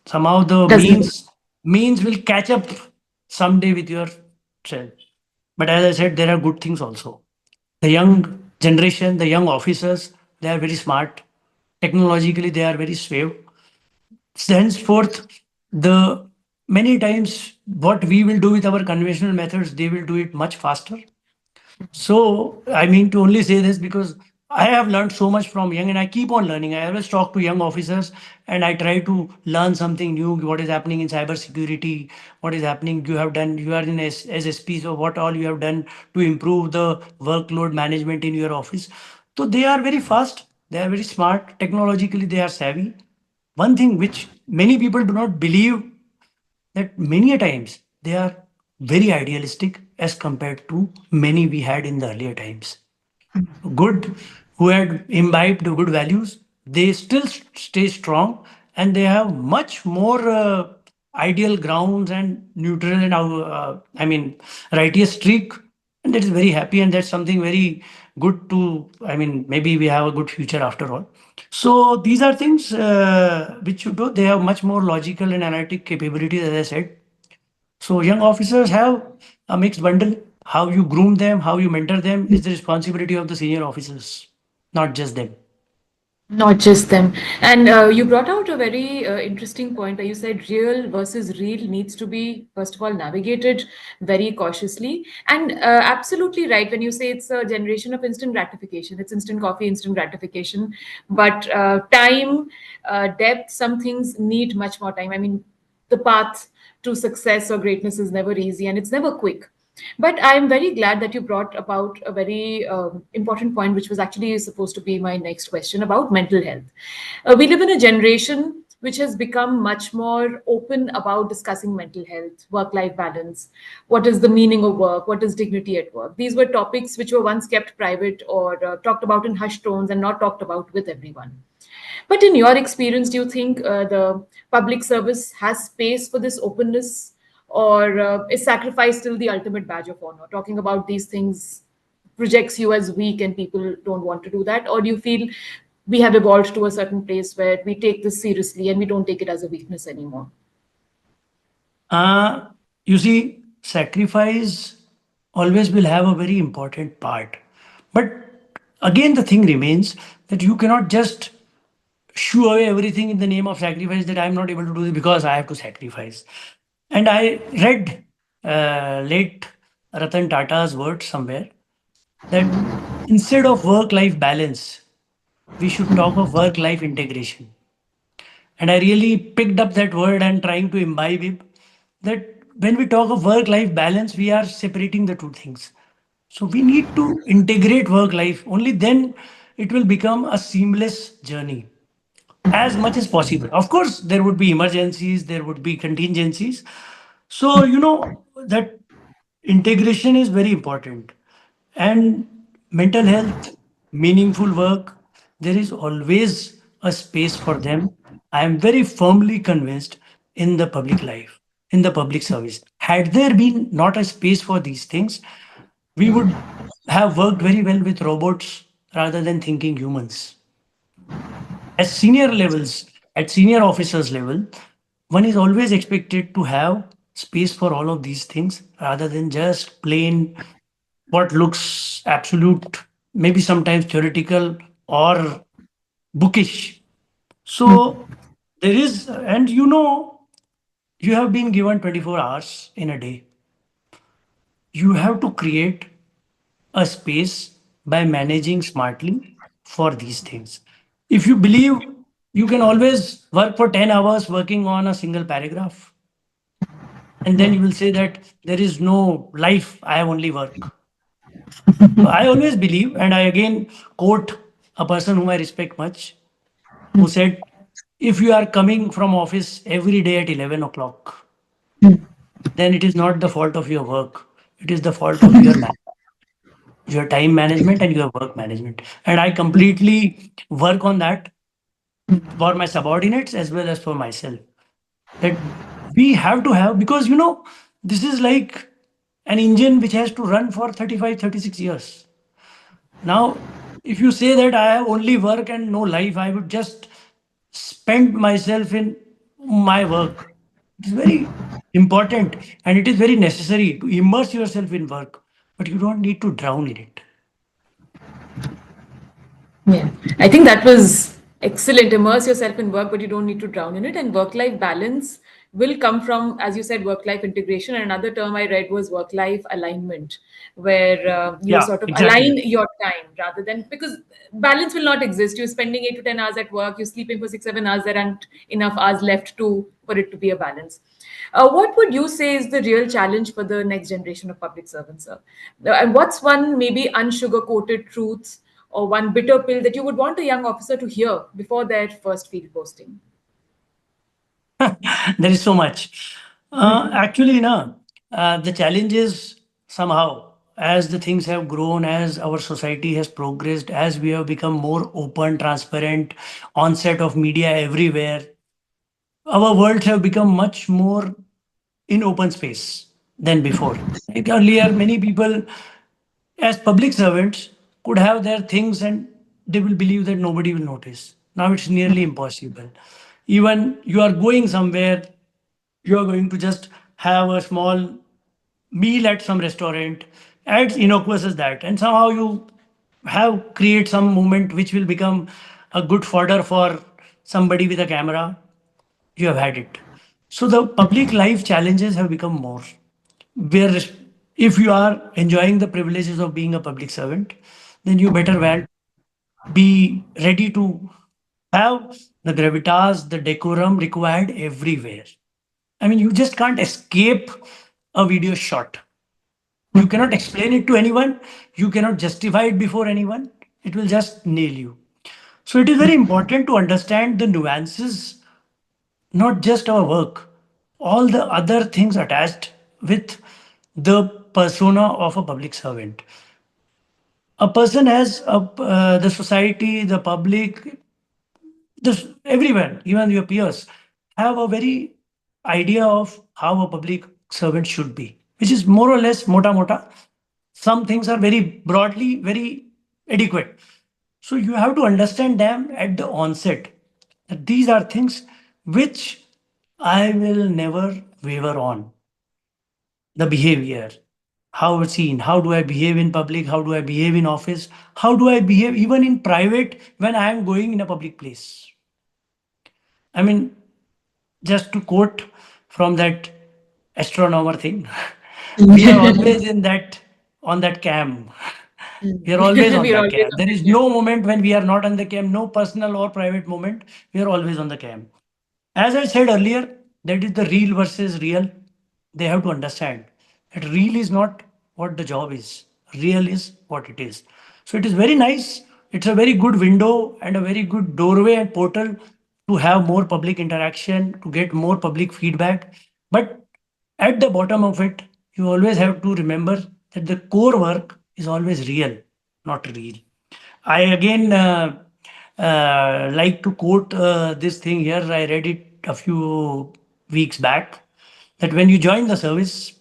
Somehow the Doesn't. means will catch up someday with your self. But as I said, there are good things also. The young generation, the young officers, they are very smart. Technologically, they are very swave. Henceforth, the many times what we will do with our conventional methods, they will do it much faster. So, I mean to only say this because I have learned so much from young and I keep on learning. I always talk to young officers and I try to learn something new. What is happening in cyber security? What is happening? You have done, you are in SSP, so what all you have done to improve the workload management in your office? So, they are very fast, they are very smart. Technologically, they are savvy. One thing which many people do not believe, that many a times they are very idealistic as compared to many we had in the earlier times. Good, who had imbibed good values, they still stay strong and they have much more ideal grounds and neutral and I mean righteous streak, and that is very happy and that's something very good to, I mean maybe we have a good future after all. So these are things which you do. They have much more logical and analytic capabilities, as I said. So young officers have a mixed bundle. How you groom them, how you mentor them is the responsibility of the senior officers, not just them. Not just them. And you brought out a very interesting point where you said real versus real needs to be, first of all, navigated very cautiously. And absolutely right when you say it's a generation of instant gratification. It's instant coffee, instant gratification. But time, depth, some things need much more time. I mean, the path to success or greatness is never easy and it's never quick. But I'm very glad that you brought about a very important point, which was actually supposed to be my next question about mental health. We live in a generation which has become much more open about discussing mental health, work life balance, what is the meaning of work, what is dignity at work. These were topics which were once kept private or talked about in hushed tones and not talked about with everyone. But in your experience, do you think the public service has space for this openness, or is sacrifice still the ultimate badge of honor? Talking about these things projects you as weak and people don't want to do that? Or do you feel we have evolved to a certain place where we take this seriously and we don't take it as a weakness anymore? Uh, you see, sacrifice always will have a very important part. But again, the thing remains that you cannot just shoo away everything in the name of sacrifice, that I'm not able to do this because I have to sacrifice. And I read late Ratan Tata's words somewhere that Instead of work life balance, we should talk of work life integration. And I really picked up that word and trying to imbibe it, that when we talk of work life balance, we are separating the two things. So we need to integrate work life. Only then it will become a seamless journey as much as possible. Of course, there would be emergencies, there would be contingencies. So, that integration is very important. And mental health, meaningful work, there is always a space for them. I am very firmly convinced in the public life, in the public service. Had there been not a space for these things, we would have worked very well with robots rather than thinking humans. At senior levels, at senior officers level, one is always expected to have space for all of these things rather than just plain what looks absolute, maybe sometimes theoretical or bookish. So there is, and you have been given 24 hours in a day. You have to create a space by managing smartly for these things. If you believe you can always work for 10 hours working on a single paragraph, and then you will say that there is no life, I have only work. So I always believe, and I again quote a person whom I respect much, who said, if you are coming from office every day at 11 o'clock, then it is not the fault of your work. It is the fault of your time management and your work management. And I completely work on that for my subordinates as well as for myself. That we have to have, because this is like an engine which has to run for 35, 36 years. Now, if you say that I have only work and no life, I would just spend myself in my work. It is very important and it is very necessary to immerse yourself in work, but you don't need to drown in it. Yeah, I think that was excellent. Immerse yourself in work, but you don't need to drown in it. And work life balance will come from, as you said, work life integration. And another term I read was work life alignment, where you Yeah, sort of align exactly. your time rather than, because balance will not exist. You're spending 8 to 10 hours at work, you're sleeping for 6, 7 hours, there aren't enough hours left to for it to be a balance. What would you say is the real challenge for the next generation of public servants, sir? And what's one maybe unsugar-coated truth or one bitter pill that you would want a young officer to hear before their first field posting? There is so much. Actually, the challenge is somehow as the things have grown, as our society has progressed, as we have become more open, transparent, onset of media everywhere, our worlds have become much more in open space than before. Like earlier, many people, as public servants, could have their things and they will believe that nobody will notice. Now it's nearly impossible. Even you are going somewhere, you are going to just have a small meal at some restaurant, as innocuous as that, and somehow you have create some moment which will become a good fodder for somebody with a camera. You have had it. So the public life challenges have become more. Where if you are enjoying the privileges of being a public servant, then you better well be ready to have the gravitas, the decorum required everywhere. I mean, you just can't escape a video shot. You cannot explain it to anyone. You cannot justify it before anyone. It will just nail you. So it is very important to understand the nuances, not just our work, all the other things attached with the persona of a public servant. A person has the society, the public, everyone, even your peers, have a very idea of how a public servant should be, which is more or less mota mota. Some things are very broadly very adequate. So you have to understand them at the onset. That these are things which I will never waver on. The behavior, how it's seen, how do I behave in public, how do I behave in office, how do I behave even in private when I am going in a public place. I mean, just to quote from that astronomer thing, we are always in that on that cam. We are always on We're the always cam. on There the is cam. no moment when we are not on the cam, no personal or private moment. We are always on the cam. As I said earlier, that is the real versus real. They have to understand that real is not what the job is, real is what it is. So it is very nice. It's a very good window and a very good doorway and portal to have more public interaction, to get more public feedback. But at the bottom of it, you always have to remember that the core work is always real, not real. I again like to quote this thing here. I read it a few weeks back that when you join the service,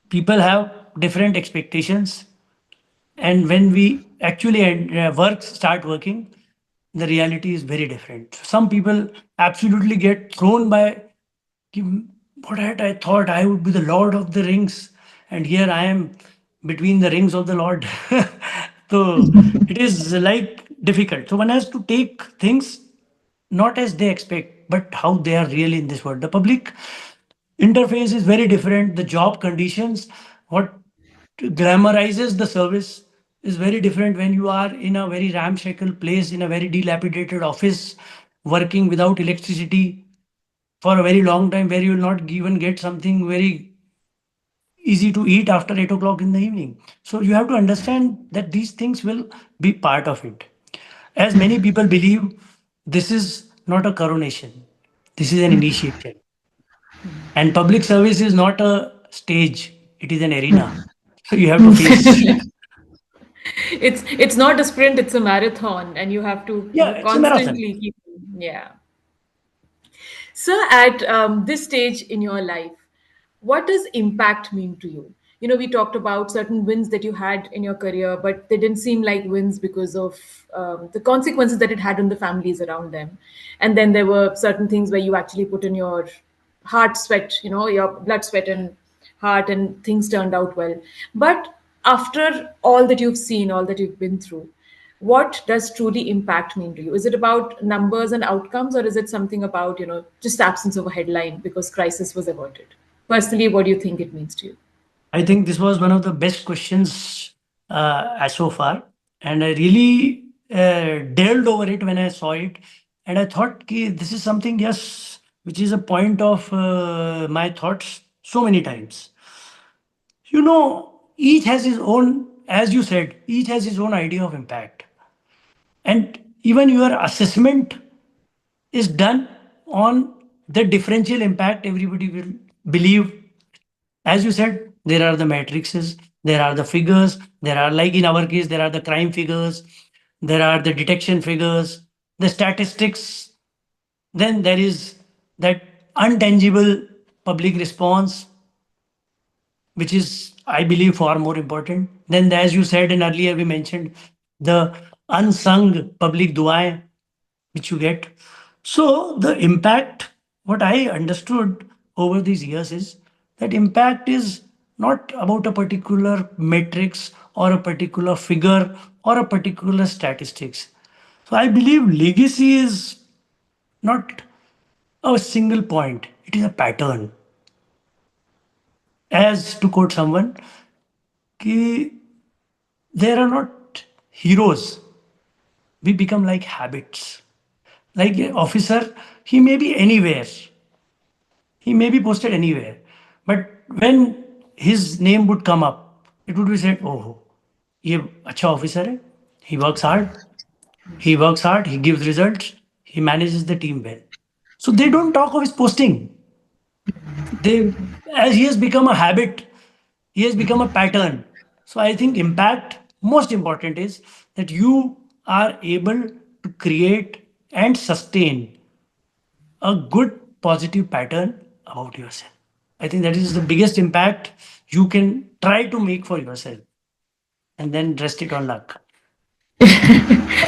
people have different expectations, and when we actually start working, the reality is very different. Some people absolutely get thrown by कि what had I thought I would be the Lord of the Rings, and here I am between the rings of the Lord. So it is like difficult. So one has to take things not as they expect, but how they are really in this world. The public interface is very different. The job conditions, what glamorizes the service, is very different when you are in a very ramshackle place, in a very dilapidated office, working without electricity for a very long time, where you will not even get something very easy to eat after 8 o'clock in the evening. So you have to understand that these things will be part of it. As many people believe, this is not a coronation, this is an initiation. And public service is not a stage, it is an arena. So you have to face. It's not a sprint, it's a marathon, and you have to, Yeah, it's a marathon. constantly keep. Yeah. So, at this stage in your life, what does impact mean to you? We talked about certain wins that you had in your career, but they didn't seem like wins because of the consequences that it had on the families around them. And then there were certain things where you actually put in your heart, sweat, your blood, sweat, and heart, and things turned out well. But after all that you've seen, all that you've been through, what does truly impact mean to you? Is it about numbers and outcomes, or is it something about, just absence of a headline because crisis was averted? Personally, what do you think it means to you? I think this was one of the best questions as so far, and I really delved over it when I saw it, and I thought, ki, this is something, yes, which is a point of my thoughts so many times. Each has his own, as you said, each has his own idea of impact, and even your assessment is done on the differential impact everybody will believe. As you said, there are the matrices, there are the figures, there are, like in our case, there are the crime figures, there are the detection figures, the statistics, then there is that untangible public response, which is, I believe, far more important. Then, as you said, and earlier we mentioned, the unsung public duaएं which you get. So the impact, what I understood over these years is that impact is not about a particular matrix or a particular figure or a particular statistics. So I believe legacy is not a single point, it is a pattern. As to quote someone, कि there are not heroes, we become like habits. Like an officer, he may be anywhere, he may be posted anywhere. But when his name would come up, it would be said, oh, ये अच्छा officer है. He works hard. He works hard. He gives results. He manages the team well. So they don't talk of his posting. They, as he has become a habit, he has become a pattern. So I think impact, most important is that you are able to create and sustain a good positive pattern about yourself. I think that is the biggest impact you can try to make for yourself, and then rest it on luck.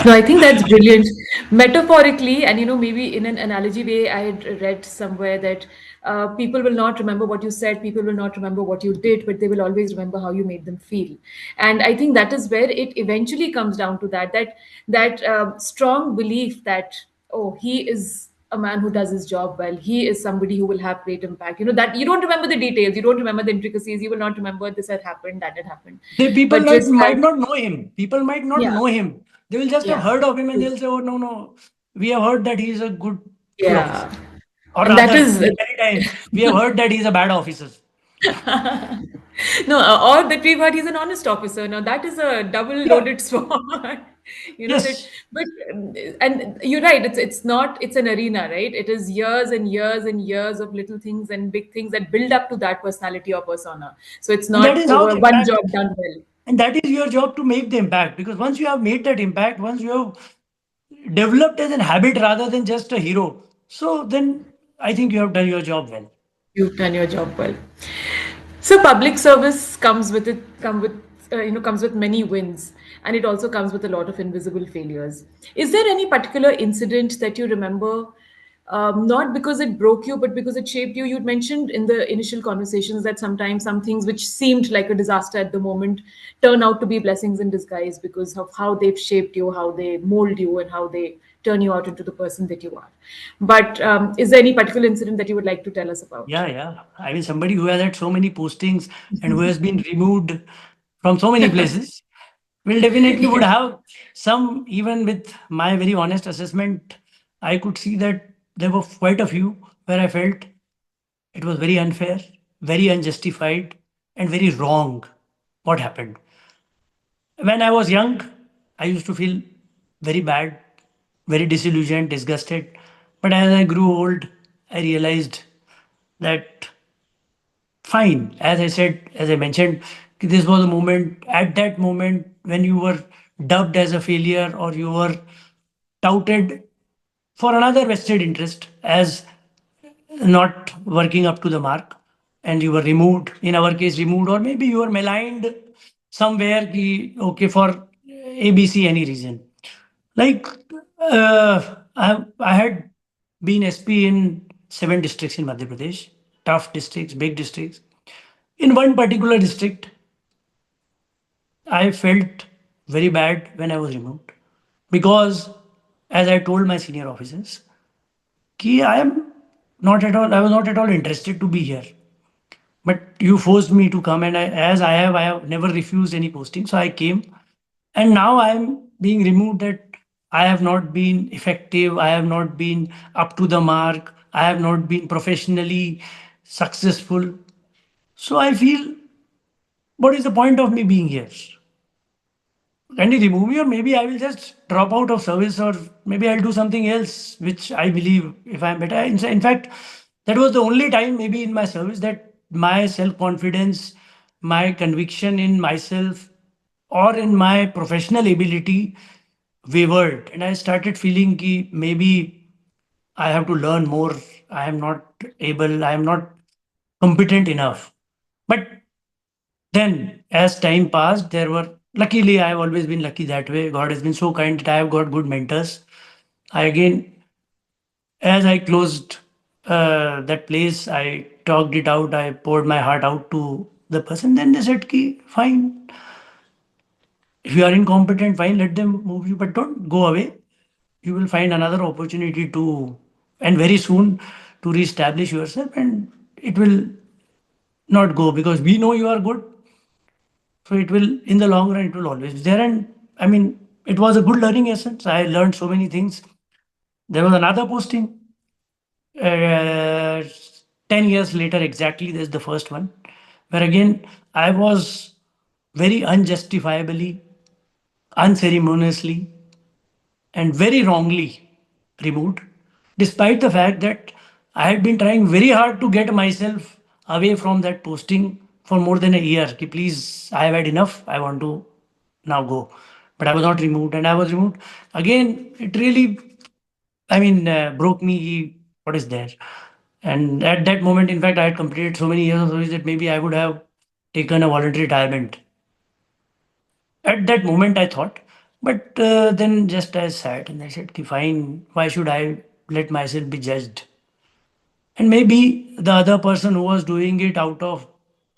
No, I think that's brilliant. Metaphorically, and maybe in an analogy way, I had read somewhere that people will not remember what you said, people will not remember what you did, but they will always remember how you made them feel. And I think that is where it eventually comes down to that strong belief that, oh, he is a man who does his job well, he is somebody who will have great impact. You know, that you don't remember the details, you don't remember the intricacies, you will not remember this had happened, that had happened. The people But not, just might that, not know him. People might not yeah, know him. They will just have yeah. heard of him and True. they'll say, "Oh no, no, we have heard that he is a good officer." Yeah. Or And that rather, is many times we have heard that he's a bad officer. no, or that we've heard he's an honest officer. Now that is a double Yeah. loaded sword. You know that, Yes. but and you're right. It's not. It's an arena, right? It is years and years and years of little things and big things that build up to that personality or persona. So it's And that not is how over the one job impact. done well. And that is your job to make the impact. Because once you have made that impact, once you have developed as a habit rather than just a hero, so then I think you have done your job well. You've done your job well. So public service comes with it come with comes with many wins, and it also comes with a lot of invisible failures. Is there any particular incident that you remember, not because it broke you but because it shaped you? You'd mentioned in the initial conversations that sometimes some things which seemed like a disaster at the moment turn out to be blessings in disguise because of how they've shaped you, how they mold you, and how they turn you out into the person that you are. But is there any particular incident that you would like to tell us about? Yeah, yeah. I mean, somebody who has had so many postings and who has been removed from so many places will definitely would have some, even with my very honest assessment, I could see that there were quite a few where I felt it was very unfair, very unjustified, and very wrong what happened. When I was young, I used to feel very bad, very disillusioned, disgusted. But as I grew old, I realized that fine, as I said, as I mentioned, this was a moment, at that moment when you were dubbed as a failure or you were touted for another vested interest as not working up to the mark and you were removed, in our case removed, or maybe you were maligned somewhere okay, for ABC any reason. Like I had been SP in 7 districts in Madhya Pradesh, tough districts, big districts. In one particular district, I felt very bad when I was removed because, as I told my senior officers, कि I was not at all interested to be here. But you forced me to come, and I have never refused any posting. So I came, and now I am being removed. That I have not been effective. I have not been up to the mark. I have not been professionally successful. So I feel, what is the point of me being here? Can you remove me, or maybe I will just drop out of service, or maybe I'll do something else, which I believe if I'm better. In fact, that was the only time maybe in my service that my self confidence, my conviction in myself, or in my professional ability wavered, and I started feeling ki maybe I have to learn more. I am not able. I am not competent enough. But then, as time passed, there were, luckily, I have always been lucky that way. God has been so kind that I have got good mentors. I again, as I closed that place, I talked it out, I poured my heart out to the person. Then they said, Ki, fine, if you are incompetent, fine, let them move you, but don't go away. You will find another opportunity to, and very soon, to reestablish yourself, and it will not go because we know you are good. So it will, in the long run, it will always be there. And I mean, it was a good learning essence. I learned so many things. There was another posting. Uh, 10 years later, exactly, there's the first one, where again, I was very unjustifiably, unceremoniously, and very wrongly removed, despite the fact that I had been trying very hard to get myself away from that posting for more than a year. Ki, please, I have had enough. I want to now go. But I was not removed, and I was removed. Again, it really, I mean, broke me. What is there? And at that moment, in fact, I had completed so many years of service that maybe I would have taken a voluntary retirement. At that moment, I thought, but then just I sat and I said, "Ki, fine, why should I let myself be judged?" And maybe the other person who was doing it out of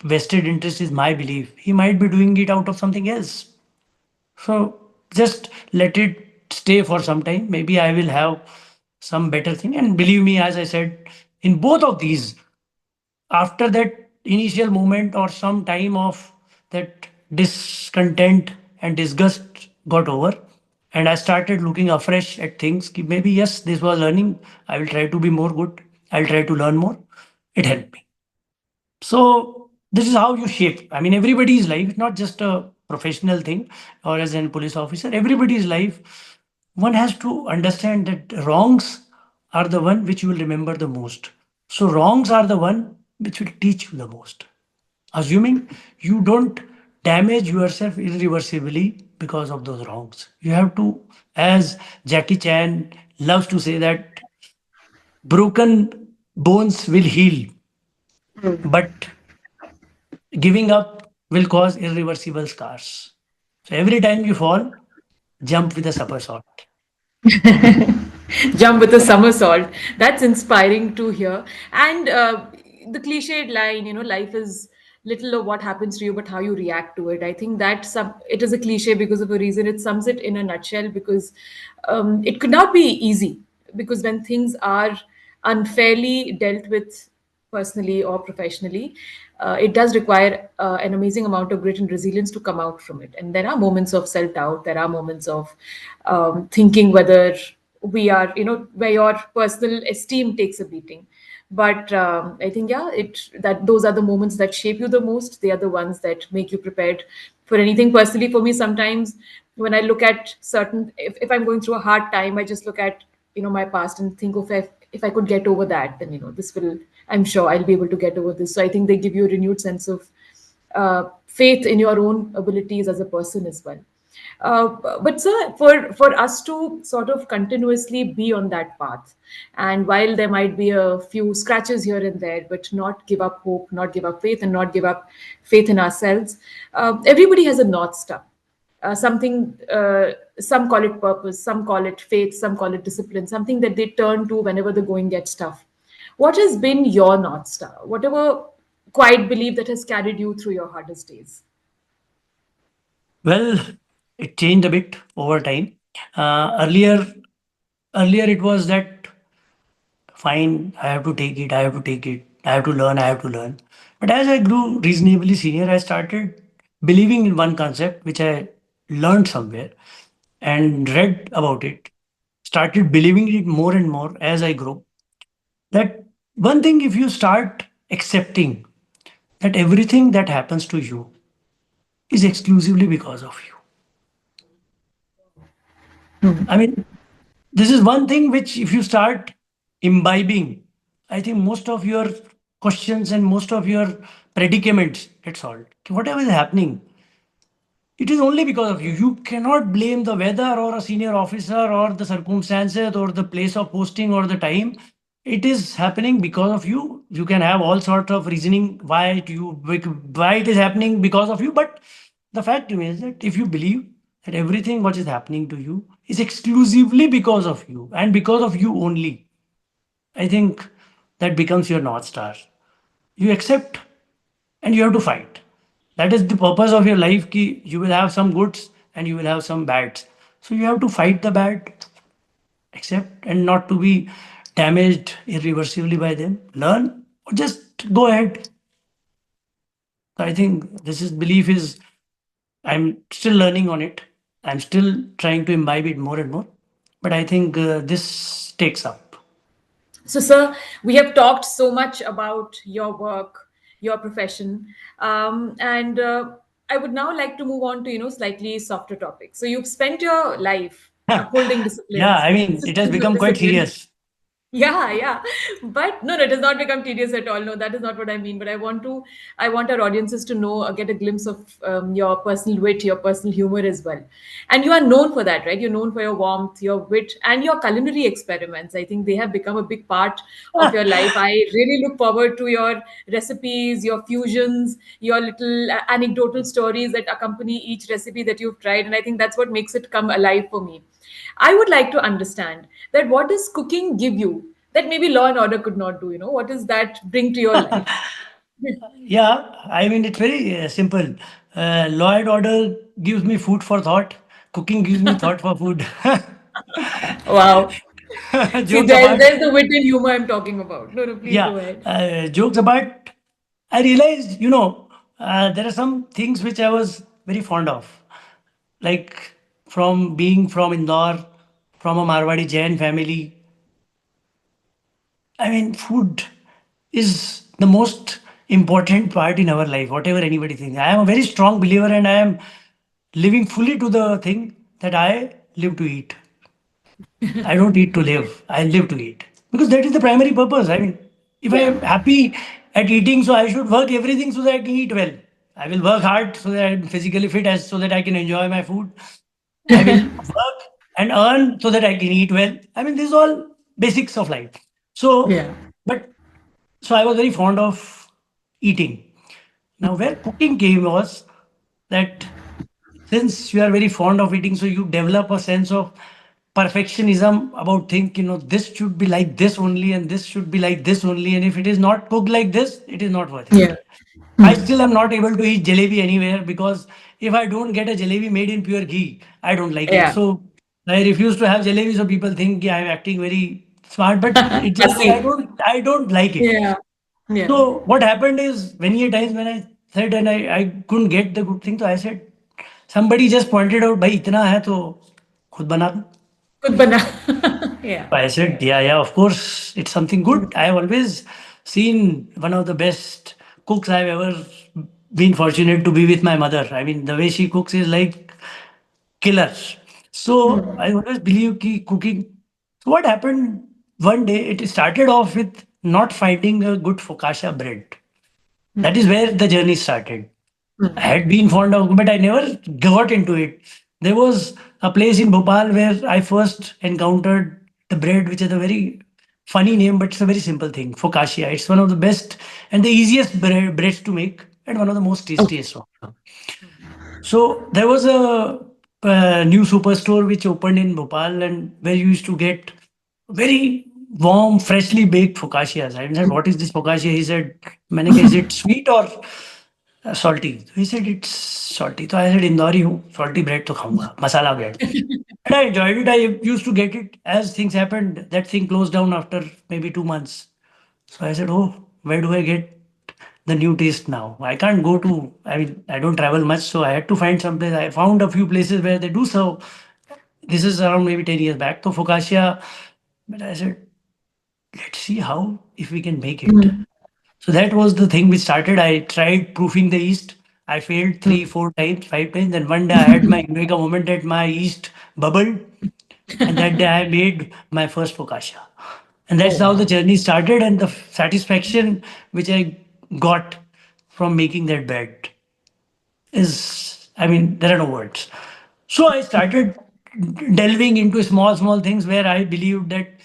vested interest is my belief. He might be doing it out of something else. So just let it stay for some time. Maybe I will have some better thing. And believe me, as I said, in both of these, after that initial moment or some time of that discontent and disgust got over, and I started looking afresh at things. Ki maybe yes, this was learning. I will try to be more good. I'll try to learn more. It helped me. So this is how you shape. I mean, everybody's life, not just a professional thing or as a police officer. Everybody's life, one has to understand that wrongs are the one which you will remember the most. So wrongs are the one which will teach you the most. Assuming you don't damage yourself irreversibly because of those wrongs. You have to, as Jackie Chan loves to say, that broken bones will heal, but giving up will cause irreversible scars. So every time you fall, jump with a somersault. Jump with a somersault. That's inspiring to hear. And the cliched line, life is little of what happens to you, but how you react to it. I think that it is a cliche because of a reason. It sums it in a nutshell because it could not be easy. Because when things are unfairly dealt with personally or professionally, it does require an amazing amount of grit and resilience to come out from it. And there are moments of self doubt, there are moments of thinking whether we are, where your personal esteem takes a beating. But I think, yeah, that those are the moments that shape you the most. They are the ones that make you prepared for anything. Personally, for me, sometimes when I look at if I'm going through a hard time, I just look at my past and think of if I could get over that, then this will. I'm sure I'll be able to get over this. So I think they give you a renewed sense of faith in your own abilities as a person as well. But sir, for us to sort of continuously be on that path, and while there might be a few scratches here and there, but not give up hope, not give up faith, and not give up faith in ourselves, everybody has a north star. Something, some call it purpose, some call it faith, some call it discipline, something that they turn to whenever the going gets tough. What has been your north star? Whatever quiet belief that has carried you through your hardest days. Well, it changed a bit over time. Earlier it was that fine, I have to take it, I have to take it, I have to learn, I have to learn. But as I grew reasonably senior, I started believing in one concept which I learned somewhere and read about it. Started believing it more and more as I grow. That one thing, if you start accepting that everything that happens to you is exclusively because of you. I mean, this is one thing which, if you start imbibing, I think most of your questions and most of your predicaments get solved. Whatever is happening, it is only because of you. You cannot blame the weather or a senior officer or the circumstances or the place of posting or the time. It is happening because of you. You can have all sorts of reasoning why it is happening because of you. But the fact remains that if you believe that everything what is happening to you is exclusively because of you and because of you only, I think that becomes your north star. You accept and you have to fight. That is the purpose of your life. Ki you will have some goods and you will have some bads. So you have to fight the bad, accept, and not to be damaged irreversibly by them. Learn or just go ahead. So I think this is belief is I'm still learning on it. I'm still trying to imbibe it more and more. But I think this takes up. So, sir, we have talked so much about your work, your profession, and I would now like to move on to slightly softer topics. So, you've spent your life upholding Yeah, disciplines, I mean, it has systems of become quite discipline. serious. Yeah, yeah. But no, no, it has not become tedious at all. No, that is not what I mean. But I want our audiences to know, get a glimpse of your personal wit, your personal humor as well. And you are known for that, right? You're known for your warmth, your wit, and your culinary experiments. I think they have become a big part of your life. I really look forward to your recipes, your fusions, your little anecdotal stories that accompany each recipe that you've tried. And I think that's what makes it come alive for me. I would like to understand that what does cooking give you that maybe Law and Order could not do? What does that bring to your life? Yeah, I mean, it's very simple. Law and order gives me food for thought. Cooking gives me thought for food. Wow. See, Jokes apart, there's the wit and humor I'm talking about. No, no, please yeah, go ahead. jokes apart, I realized, there are some things which I was very fond of. Like from being from Indore, from a Marwadi Jain family, I mean, food is the most important part in our life, whatever anybody thinks. I am a very strong believer and I am living fully to the thing that I live to eat. I don't eat to live. I live to eat. Because that is the primary purpose. I mean, if I Yeah. am happy at eating, so I should work everything so that I can eat well. I will work hard so that I'm physically fit as so that I can enjoy my food. I will work and earn so that I can eat well. I mean, this is all basics of life. So, Yeah. but so I was very fond of eating. Now, where cooking came was that since you are very fond of eating, so you develop a sense of perfectionism about think, this should be like this only and this should be like this only. And if it is not cooked like this, it is not worth it. Yeah. I still am not able to eat jalebi anywhere because if I don't get a jalebi made in pure ghee, I don't like it. Yeah. So I refuse to have jalebi. So people think yeah, I'm acting very smart, but it's just that I Fussy. don't I don't like it. Yeah. Yeah. So what happened is many a times when I said and I couldn't get the good thing, so I said somebody just pointed out, भाई इतना है तो खुद बना दो. Good bana. Yeah. I said, yeah, of course, it's something good. I have always seen one of the best cooks I've ever been fortunate to be with my mother. I mean, the way she cooks is like killer. So I always believe ki cooking. So what happened one day, it started off with not finding a good focaccia bread. That is where the journey started. I had been fond of, but I never got into it. There was a place in Bhopal where I first encountered the bread, which is a very funny name, but it's a very simple thing. Focaccia. It's one of the best and the easiest breads to make, and one of the most Oh. tastiest. Also. So there was a new superstore which opened in Bhopal, and where you used to get very warm, freshly baked focaccias. I said, "What is this focaccia?" He said, "मैंने कहा, is it sweet or salty?" He said it's salty. So I said Indori हूँ, salty bread तो खाऊंगा, masala bread. And I enjoyed it. I used to get it. As things happened, that thing closed down after maybe 2 months. So I said, oh, where do I get the new taste now? I can't go to, I mean, I don't travel much, so I had to find some place. I found a few places where they do serve. This is around maybe 10 years back. So focaccia, but I said, let's see how, if we can make it. Mm. So that was the thing we started. I tried proofing the yeast. I failed three, 4 times, 5 times. Then one day I had my eureka moment that my yeast bubbled. And that day I made my first focaccia. And Oh, that's how the wow. journey started and the satisfaction which I got from making that bread is, I mean, there are no words. So I started delving into small things where I believed that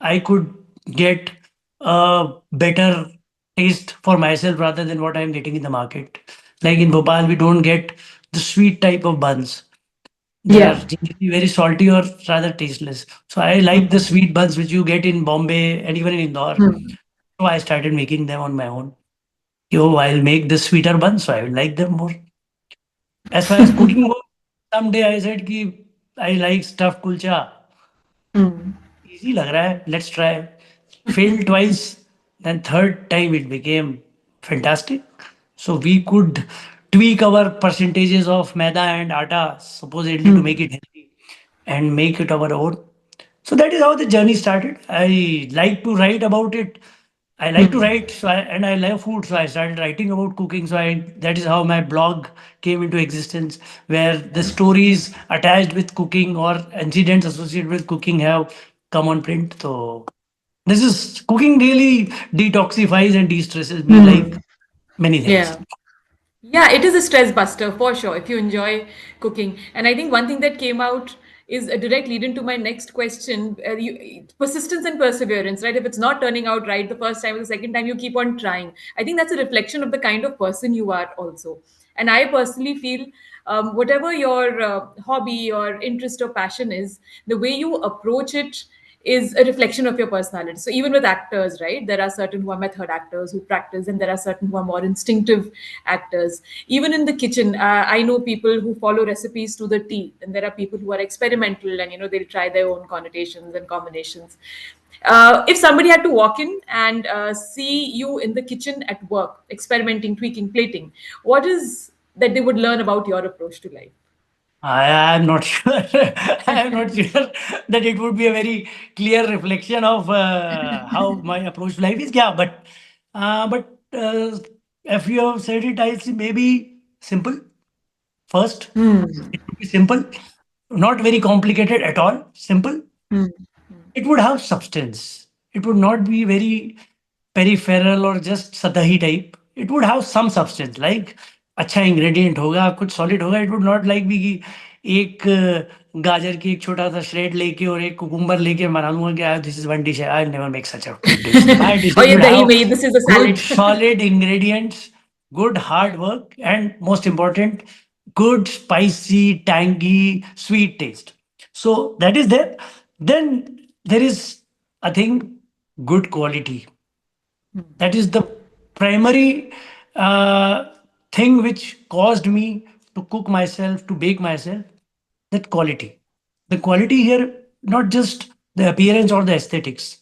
I could get a better taste for myself rather than what I'm getting in the market. Like in Bhopal, we don't get the sweet type of buns. They are Yeah. generally very salty or rather tasteless. So I like the sweet buns which you get in Bombay and even in Indore. Mm. So I started making them on my own. Yo, I'll make the sweeter buns, so I will like them more. As far as cooking goes, someday I said कि I like stuffed kulcha. Mm. Easy लग रहा है. Let's try. Failed twice. Then third time it became fantastic. So we could tweak our percentages of maida and atta supposedly to make Mm. it healthy and make it our own. So that is how the journey started. I like to write about it. I like to Mm. write, and I love food, so I started writing about cooking. That is how my blog came into existence, where the stories attached with cooking or incidents associated with cooking have come on print. So this is cooking really detoxifies and de-stresses me like Mm. many things. Yeah. Yeah, it is a stress buster for sure if you enjoy cooking. And I think one thing that came out is a direct lead into my next question. Persistence and perseverance, right? If it's not turning out right the first time or the second time, you keep on trying. I think that's a reflection of the kind of person you are also. And I personally feel whatever your hobby or interest or passion is, the way you approach it is a reflection of your personality. So even with actors, right, there are certain who are method actors who practice, and there are certain who are more instinctive actors. Even in the kitchen, I know people who follow recipes to the T, and there are people who are experimental, and they'll try their own connotations and combinations. If somebody had to walk in and see you in the kitchen at work, experimenting, tweaking, plating, what is that they would learn about your approach to life? I am not sure. I am not sure that it would be a very clear reflection of how my approach to life is. Yeah, but if you have said it, I'll say maybe simple first. It would be simple, not very complicated at all. Simple. It would have substance. It would not be very peripheral or just satahi type. It would have some substance, like अच्छा ingredient होगा, कुछ solid होगा. It would not like be कि एक गाजर की एक छोटा सा shred लेके और एक cucumber लेके बना दूंगा कि this is one dish. I'll never make such a good dish. My Oh dishes yeah, would dahi have mein, this is a good salad. solid ingredients, good hard work, and most important, good spicy, tangy, sweet taste. So that is there. Then there is a thing, good quality. That is the primary uh, thing which caused me to cook myself, to bake myself. That quality. The quality here, not just the appearance or the aesthetics,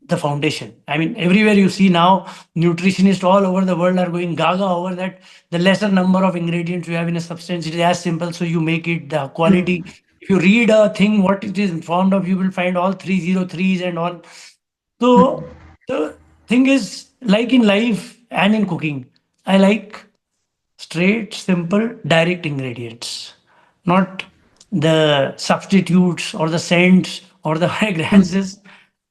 the foundation. I mean, everywhere you see now, nutritionists all over the world are going gaga over that. The lesser number of ingredients you have in a substance, it is as simple, so you make it the quality. If you read a thing, what it is formed of, you will find all 303s and all. So the thing is, like in life and in cooking, I like straight, simple, direct ingredients, not the substitutes or the scents or the fragrances.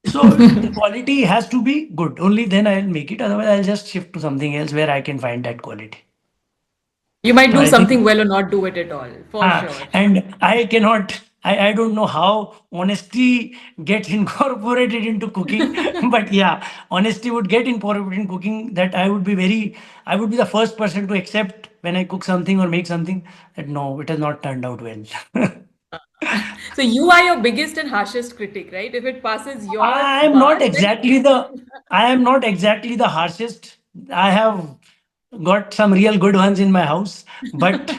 So the quality has to be good. Only then I'll make it. Otherwise, I'll just shift to something else where I can find that quality. You might So do I think, something well or not do it at all, for sure. and I cannot. I don't know how honesty gets incorporated into cooking, but yeah, honesty would get incorporated in cooking. That I would be the first person to accept when I cook something or make something that no, it has not turned out well. So you are your biggest and harshest critic, right? If it passes your I am bar, not then exactly the I am not exactly the harshest. I have got some real good ones in my house, but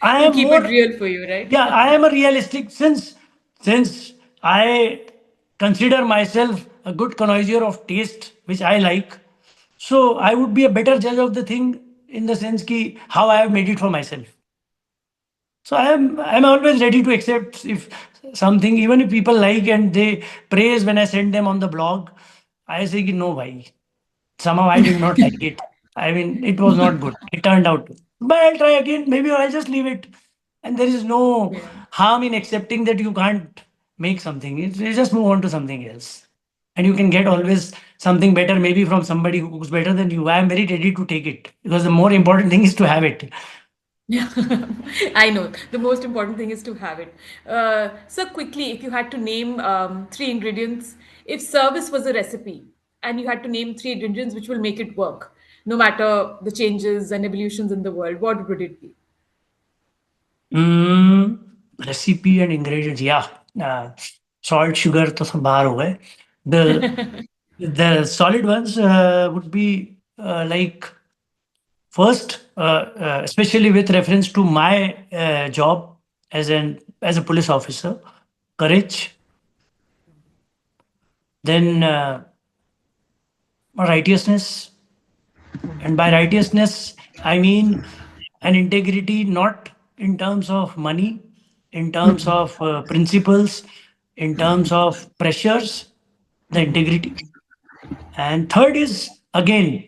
I to am keep it more, real for you, right? yeah, I am a realistic since I consider myself a good connoisseur of taste, which I like. So I would be a better judge of the thing in the sense ki how I have made it for myself. So I'm always ready to accept if something, even if people like and they praise when I send them on the blog, I say ki no bhai, somehow I did not like it. I mean, it was not good. It turned out. But I'll try again. Maybe I'll just leave it. And there is no Yeah. harm in accepting that you can't make something. You just move on to something else. And you can get always something better, maybe from somebody who cooks better than you. I am very ready to take it because the more important thing is to have it. Yeah, I know. The most important thing is to have it. So quickly, if you had to name three ingredients, if service was a recipe, and you had to name three ingredients which will make it work, no matter the changes and evolutions in the world, what would it be? Mm, recipe and ingredients, yeah. Uh, Salt, sugar, तो सब बाहर हो गए. The solid ones would be like first, especially with reference to my job as a police officer, courage. Then righteousness, and by righteousness I mean an integrity, not in terms of money, in terms of principles, in terms of pressures, the integrity. And third is again,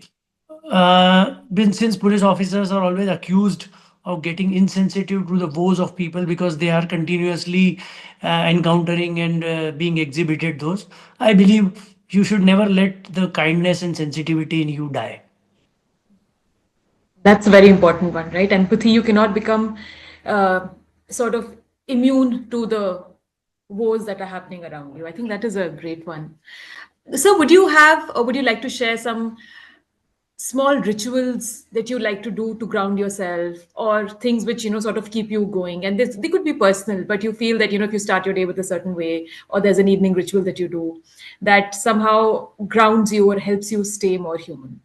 been since police officers are always accused of getting insensitive to the woes of people because they are continuously encountering and being exhibited those. I believe you should never let the kindness and sensitivity in you die. That's a very important one, right? Empathy, you cannot become uh, sort of immune to the woes that are happening around you. I think that is a great one. So, would you have, or would you like to share some small rituals that you like to do to ground yourself, or things which sort of keep you going? And this, they could be personal, but you feel that if you start your day with a certain way, or there's an evening ritual that you do that somehow grounds you or helps you stay more human.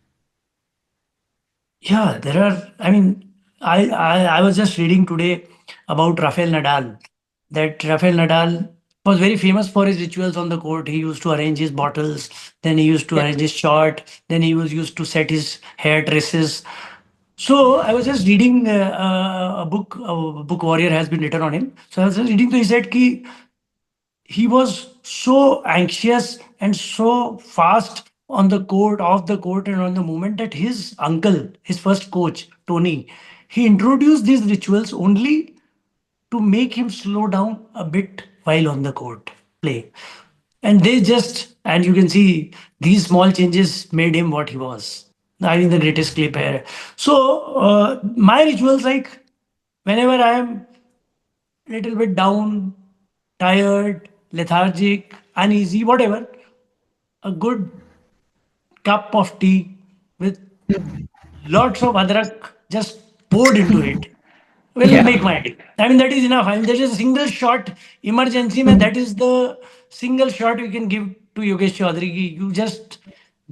Yeah, there are. I mean, I was just reading today about Rafael Nadal. That Rafael Nadal was very famous for his rituals on the court. He used to arrange his bottles, then he used to Yeah. arrange his shot, then he was used to set his hair dresses. So I was just reading a book. A book Warrior has been written on him. So I was just reading. So he said ki he was so anxious and so fast on the court, off the court, and on the movement that his uncle, his first coach, Tony, he introduced these rituals only to make him slow down a bit while on the court play. And they just, and you can see these small changes made him what he was. I mean, the greatest clay player. So, my rituals, like whenever I am a little bit down, tired, lethargic, uneasy, whatever, a good cup of tea with lots of adrak just poured into it will Yeah. make my day. I mean, that is enough. I mean, there is a single shot emergency, man. That is the single shot you can give to Yogesh Choudhary. Ki you just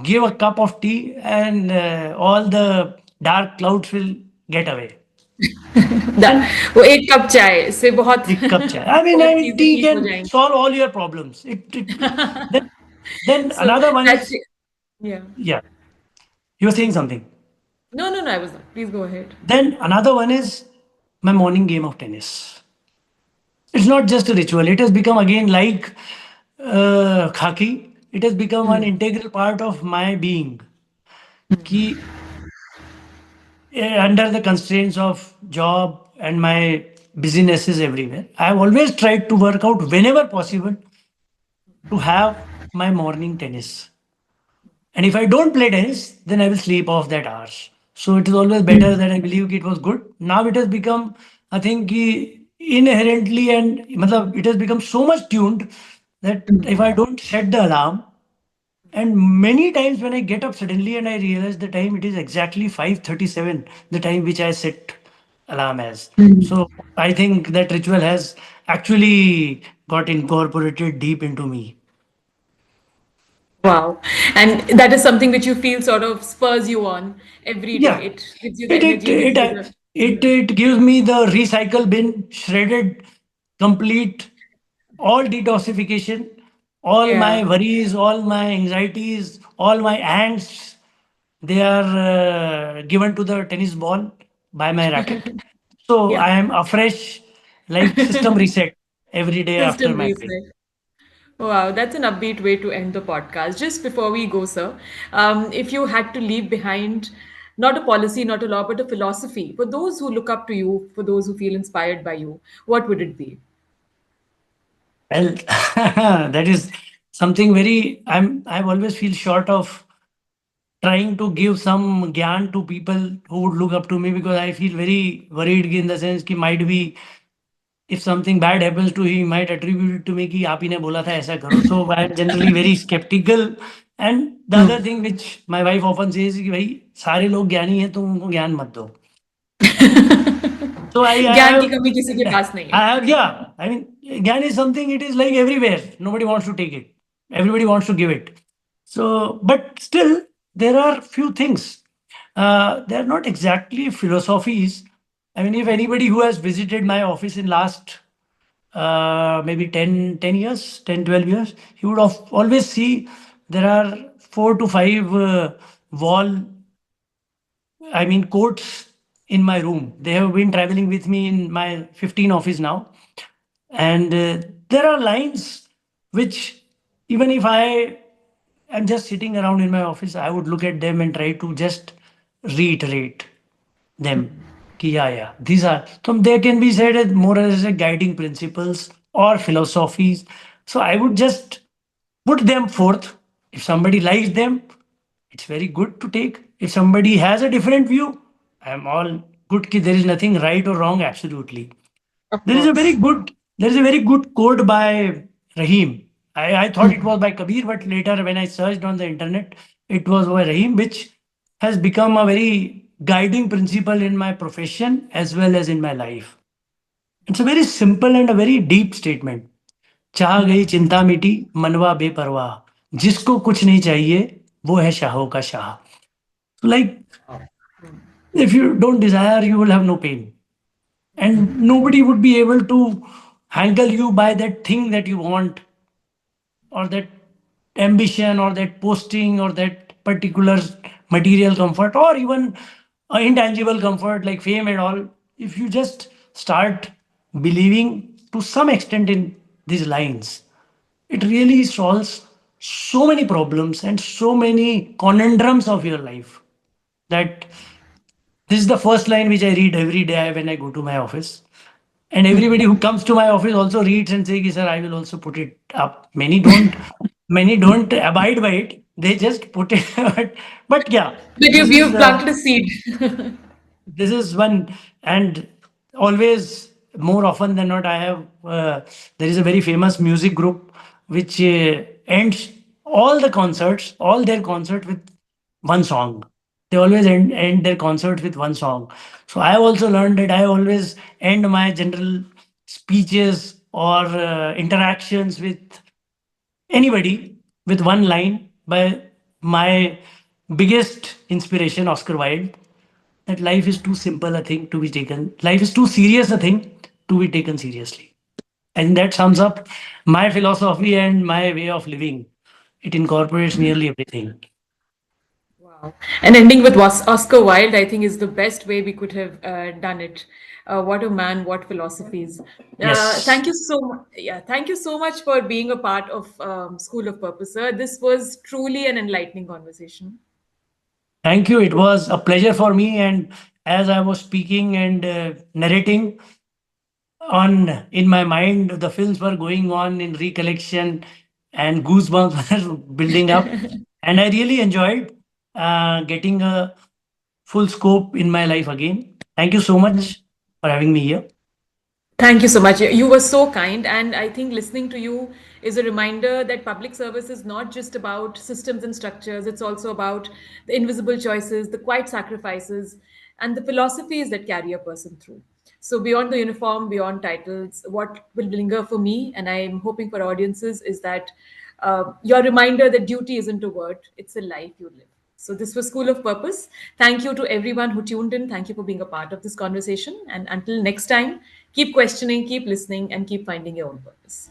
give a cup of tea and all the dark clouds will get away. that And वो एक cup चाय से बहुत a cup chai. I बहुत mean, चीजें tea ठीक हो can जाएंगी. solve all your problems. Then, then So another one that's is, it. Yeah. yeah, you were saying something. No, no, no, I was not. Please go ahead. Then another one is my morning game of tennis. It's not just a ritual. It has become again like khaki. It has become an integral part of my being. Ki, under the constraints of job and my businesses everywhere, I have always tried to work out whenever possible to have my morning tennis. And if I don't play tennis, then I will sleep off that hours. So it is always better that I believe it was good. Now it has become, I think, inherently and matlab, it has become so much tuned that if I don't set the alarm, and many times when I get up suddenly and I realize the time, it is exactly 5:37, the time which I set alarm as. So I think that ritual has actually got incorporated deep into me. Wow. And that is something which you feel sort of spurs you on every day. Yeah, It gives you the it it energy, gives it you uh, the. it gives me the recycle bin, shredded, complete, all detoxification, all Yeah. my worries, all my anxieties, all my angst. They are given to the tennis ball by my racket. So Yeah. I am afresh, like system reset every day after System my play. reset. Wow, that's an upbeat way to end the podcast. Just before we go, sir, if you had to leave behind not a policy, not a law, but a philosophy for those who look up to you, for those who feel inspired by you, what would it be? Well, that is something very. I've always feel short of trying to give some gyan to people who would look up to me because I feel very worried in the sense कि might be if something bad happens to him, he might attribute it to me कि आप ही ने बोला था ऐसा करो. So I am generally very skeptical. And the other thing which my wife often says कि भाई सारे लोग ज्ञानी हैं तुम उनको ज्ञान मत दो. So ज्ञान की कमी किसी के पास नहीं है. yeah. I mean, GAN is something. It is like everywhere. Nobody wants to take it. Everybody wants to give it. So, but still, there are few things. They are not exactly philosophies. I mean, if anybody who has visited my office in last maybe 10 years, 10 12 years, he would always see there are 4 to 5 wall I mean, quotes in my room. They have been traveling with me in my 15 office now. And there are lines which, even if I am just sitting around in my office, I would look at them and try to just reiterate them. Ki, yeah. These are, so they can be said as more as a guiding principles or philosophies. So I would just put them forth. If somebody likes them, it's very good to take. If somebody has a different view, I'm all good. Ki there is nothing right or wrong. Absolutely. Of There is a very course. good. There is a very good quote by Rahim. I thought it was by Kabir, but later when I searched on the internet, it was by Rahim, which has become a very guiding principle in my profession as well as in my life. It's a very simple and a very deep statement. चाह गई चिंता मिटी मनवा बेपरवाह जिसको कुछ नहीं चाहिए वो है शाहों का Shah. So like if you don't desire you will have no pain and nobody would be able to hangle you by that thing that you want or that ambition or that posting or that particular material comfort or even intangible comfort like fame and all. If you just start believing to some extent in these lines, it really solves so many problems and so many conundrums of your life that this is the first line which I read every day when I go to my office. And everybody who comes to my office also reads and says, "Sir, I will also put it up." Many don't abide by it. They just put it. But yeah, But this is you've planted a seed. this is one, and always more often than not, I have. There is a very famous music group which ends all their concerts with one song. They always end their concerts with one song. So I have also learned that I always end my general speeches or interactions with anybody with one line by my biggest inspiration, Oscar Wilde, that life is too simple a thing to be taken, life is too serious a thing to be taken seriously. And that sums up my philosophy and my way of living. It incorporates nearly everything. Wow. And ending with Oscar Wilde, I think, is the best way we could have done it. What a man, what philosophies. Yes. Thank you so much. Yeah, thank you so much for being a part of School of Purpose, sir. This was truly an enlightening conversation. Thank you. It was a pleasure for me. And as I was speaking and narrating, on in my mind the films were going on in recollection and goosebumps were building up, and I really enjoyed getting a full scope in my life again. Thank you so much for having me here. Thank you so much. You were so kind. And I think listening to you is a reminder that public service is not just about systems and structures, it's also about the invisible choices, the quiet sacrifices, and the philosophies that carry a person through. So, beyond the uniform, beyond titles, what will linger for me, and I'm hoping for audiences, is that your reminder that duty isn't a word, it's a life you live. So, this was School of Purpose. Thank you to everyone who tuned in. Thank you for being a part of this conversation. And until next time, keep questioning, keep listening, and keep finding your own purpose.